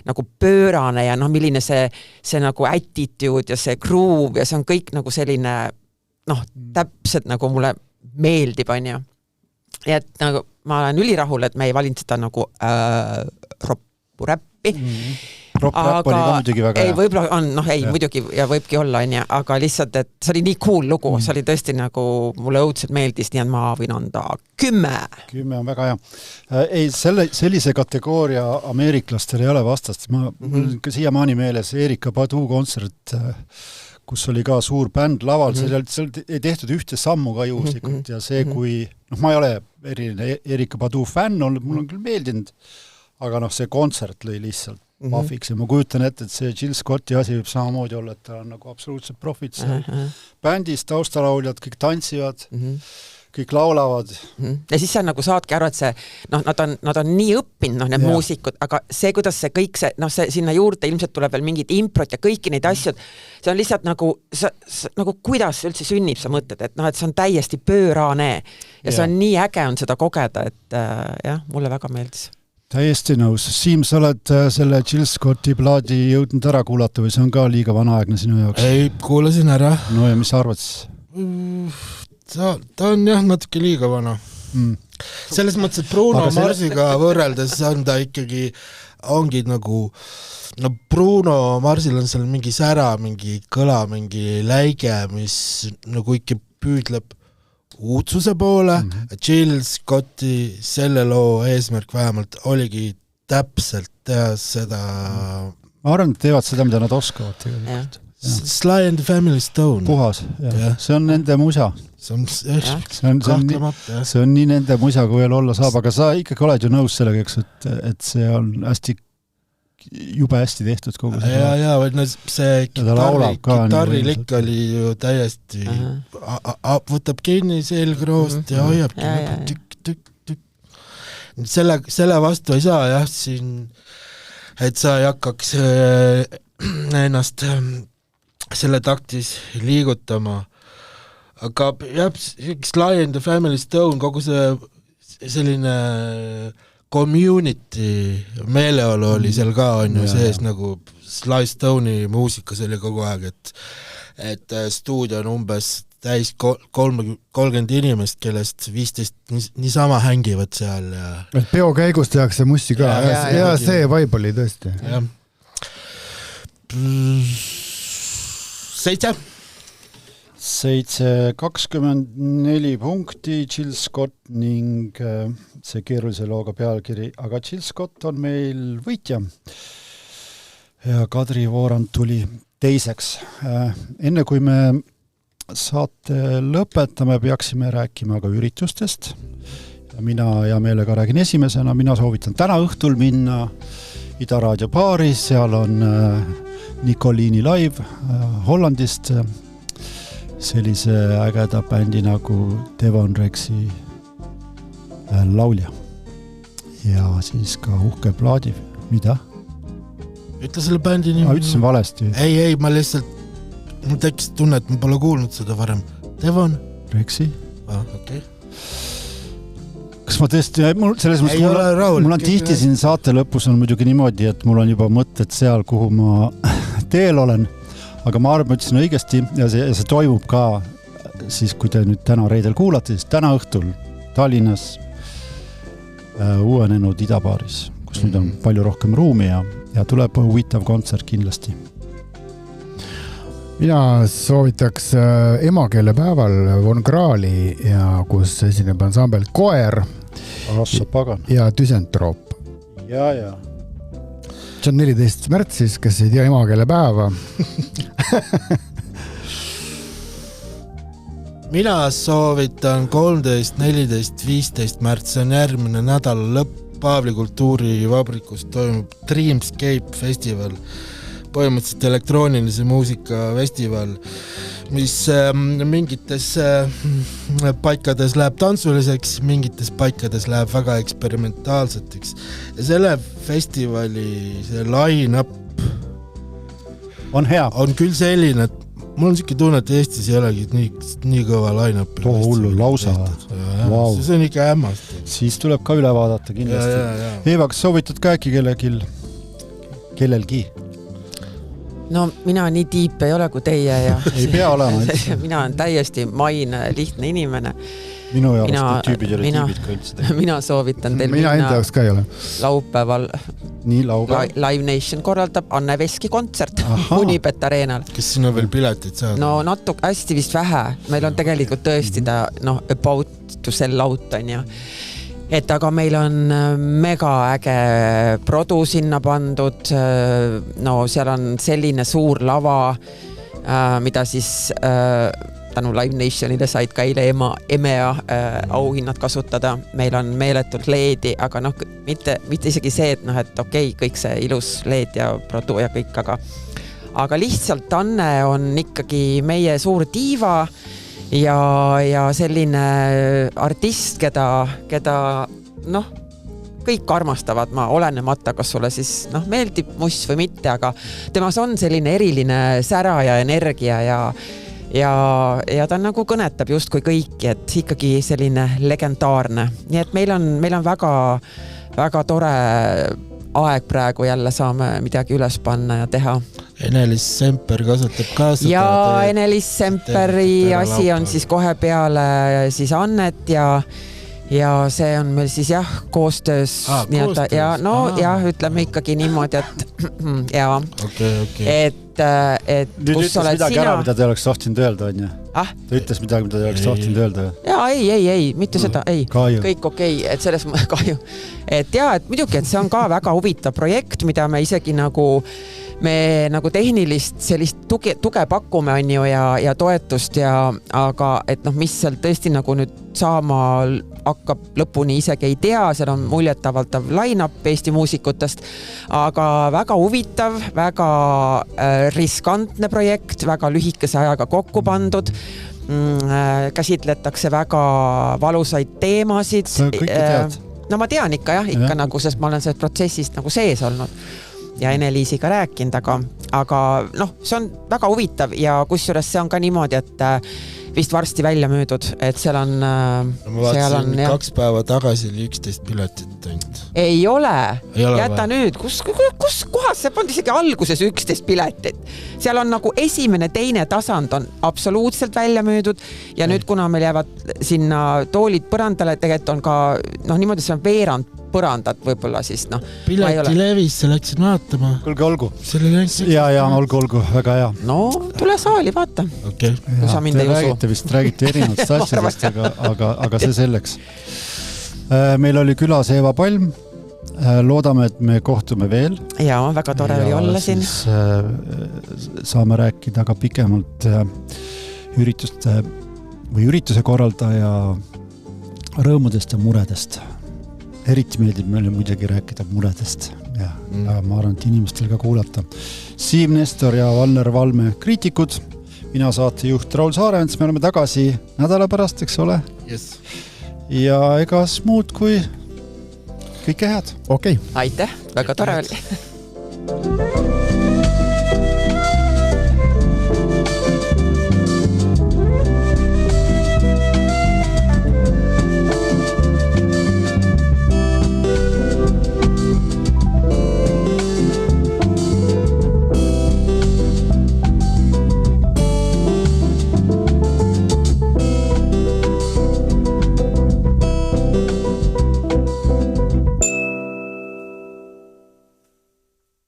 nagu pöörane ja milline see nagu attitude ja see groove ja see on kõik nagu selline täpselt nagu mulle meeldib, on ju. Ja et nagu ma olen ülirahul, et me ei valinud seda nagu räppi. Rock-räpp oli ka muidugi väga hea. Võib-olla on, muidugi ja võibki olla, on ja, aga lihtsalt, et see oli nii cool lugu, see oli tõesti nagu mulle õudselt meeldis, nii et ma võin anda 10. 10 on väga hea. Ei, sellise kategooria ameeriklastel ei ole vastast. Ma ka siiamaani meeles Erika Badu kontsert, kus oli ka suur bänd laval, seal ei tehtud ühte sammu ka juhuslikult ja see, kui ma ei ole eriline Erika Badu fänn olnud, mul on küll meeldinud, aga see kontsert lõi lihtsalt pafiks ja ma kujutan ette, et see Jill Scotti asi võib samamoodi olla, et ta on nagu absoluutselt profit seal. Bändis taustalauljad, kõik tantsivad, kõik laulavad. Ja siis sa nagu saadki aru, et see, nad on nii õppinud, need muusikud, aga see, kuidas see kõik see, sinna juurde ilmselt tuleb veel mingid improt ja kõiki neid asjad, see on lihtsalt nagu, nagu kuidas üldse sünnib, sa mõtled, et et see on täiesti pöörane ja see on nii äge on seda kogeda, et jah, mulle väga meeldis. Täiesti nõus. Siim, sa oled selle Jill Scotti plaadi jõudnud ära kuulata või see on ka liiga vanaaegne sinu jaoks? Ei, kuulasin ära. No ja mis sa arvad? Ta on jah natuke liiga vana. Selles mõttes, et Bruno Marsiga võrreldes on ta ikkagi, ongi nagu, Bruno Marsil on seal mingi sära, mingi kõla, mingi läige, mis nagu ikka püüdleb uudsuse poole, Jill Scotti selle loo eesmärk vähemalt oligi täpselt teha seda... Ma arvan, et teevad seda, mida nad oskavad tegelikult. Sly and the Family Stone. Puhas, jah. See on nende musa. See on nii nende musa, kui veel olla saab, aga sa ikkagi oled ju nõus sellega, et see on hästi jube hästi tehtud kogu see. Ja, see kitarrilikk oli ju täiesti, võtab kinni selgroost ja hoiabki tükk. Selle vastu ei saa jah, siin, et sa ei hakkaks ennast selle taktis liigutama. Aga jah, Sly and the Family Stone, kogu see selline community meeleolu oli seal ka on ju sees nagu Sly Stone'i muusikas oli kogu aeg, et stuudio on umbes täis 30 inimest, kellest 15 niisama hängivad seal. Et peo käigus tehakse mussi ka ja see vibe oli tõesti. 7, 24 punkti Jill Scott ning see keerulise looga pealkiri, aga Jill Scott on meil võitja ja Kadri Voorand tuli teiseks. Enne kui me saate lõpetame, peaksime rääkima ka üritustest. Mina hea meelega räägin esimesena, mina soovitan täna õhtul minna Ida Raadio baari, seal on Nicoliini live Hollandist, sellise ägeda bändi nagu Devon Rexi laulja ja siis ka uhke plaadi. Mida? Ütle selle bändi nimi. Ma ütlesin valesti. Ei, ma lihtsalt mul tekkis tunne, et ma pole kuulnud seda varem. Devon Rexi. Okay. Kas ma tõesti, selles mõttes mul on tihti siin saate lõpus on muidugi niimoodi, et mul on juba mõtted seal, kuhu ma teel olen. Aga ma arvan, ütlesin õigesti ja see toimub ka siis, kui te nüüd täna reedel kuulate, siis täna õhtul Tallinnas uuenenud Idabaaris, kus nüüd on palju rohkem ruumi ja tuleb huvitav kontsert kindlasti. Mina soovitaks emakeelepäeval Von Krahli ja kus esineb ansambel Koer ja Düsentroop. Ja. See on 14. märtsis, kes ei tea emakeelepäeva. Mina soovitan 13, 14, 15 märts, see on järgmine nädal lõpp Paavli kultuurivabrikus toimub Dreamscape festival, põhimõtteliselt elektroonilise muusika festival mis mingites paikades läheb tantsuliseks, mingites paikades läheb väga eksperimentaalseteks. Ja selle festivali see line-up on hea. On küll selline, et mul on siuke tunne, et Eestis ei olegi nii kõva line-up. Too hullu lausa. Wow. See on ikka hämmast. Siis tuleb ka üle vaadata kindlasti. Ja. Eeva, kas soovitad ka äkki kellelgi? No mina nii tiip ei ole kui teie ja ei pea olema. Mina on täiesti maine, lihtne inimene. Minu jaoks tüübid ei ole tiibid ka üldse. Mina soovitan teil mina enda jaoks ka ei ole. Laupäeval Live Nation korraldab Anne Veski kontsert Unibet Arenal. Kes sinna veel piletid saad? No natuke hästi vist vähe. Meil on tegelikult tõesti ta about to sell out on ja. Et aga meil on mega äge produ sinna pandud, no seal on selline suur lava, mida siis tänu Live Nationile said ka eile EMEA auhinnad kasutada. Meil on meeletult leedi, aga mitte isegi see, et okei, kõik see ilus leed ja produ ja kõik, aga lihtsalt Anne on ikkagi meie suur diiva ja selline artist, keda kõik armastavad, olenemata, kas sulle siis meeldib muss või mitte, aga temas on selline eriline sära ja energia ja ta nagu kõnetab justkui kõiki, et ikkagi selline legendaarne. Nii et meil on väga, väga tore aeg praegu jälle saame midagi üles panna ja teha. Enelis Semper kasutab ka seda. Ja Enelis Semperi asi on siis kohe peale siis Annet ja see on meil siis koostöös koostöös. Ja ütleme ikkagi niimoodi, et ja et nüüd ütles midagi ära, mida te oleks tohtinud öelda, on ju? Ta ütles midagi, mida te oleks tohtinud öelda? ei, mitte seda, ei. Kõik okei, et selles kahju. Et et muidugi, et see on ka väga huvitav projekt, mida me isegi me tehnilist sellist tuge pakume on ju ja toetust aga et mis seal tõesti nüüd saama hakkab lõpuni isegi ei tea, seal on muljetavaldav line-up Eesti muusikutest, aga väga huvitav, väga riskantne projekt, väga lühikese ajaga kokku pandud, käsitletakse väga valusaid teemasid. Sa kõike tead? No ma tean ikka sest ma olen selles protsessist sees olnud ja Ene-Liisiga rääkinud, aga see on väga huvitav ja kusjuures see on ka niimoodi, et vist varsti välja müüdud, et seal on ma vaatasin 2 päeva tagasi oli 11 piletit ainult. Ei ole jäta nüüd, kus kohas see polnud isegi alguses 11 piletit. Seal on esimene, teine tasand on absoluutselt välja müüdud ja nüüd kuna meil jäävad sinna toolid põrandale, tegelikult on ka niimoodi see on veerand põrandat võib-olla siis Pileti levis, sa läksid vaatama. Kuulge, olgu. Ja, olgu, väga hea. No, tule saali, vaata. Okay. Kui sa mind ei usu. Räägite erinevatest asjadest, aga see selleks. Meil oli külas Eeva Palm. Loodame, et me kohtume veel. Ja, väga tore oli olla siin. Saame rääkida ka pikemalt ürituse korraldaja rõõmudest ja muredest. Eriti meeldib meile muidugi rääkida muredest ja ma arvan, et inimestel ka kuulata. Siim Nestor ja Valner Valme kriitikud, mina saatejuht Raul Saarevents, me oleme tagasi nädala pärast, eks ole? Yes. Ja egas muud kui kõike head. Okei. Aitäh, väga tore oli.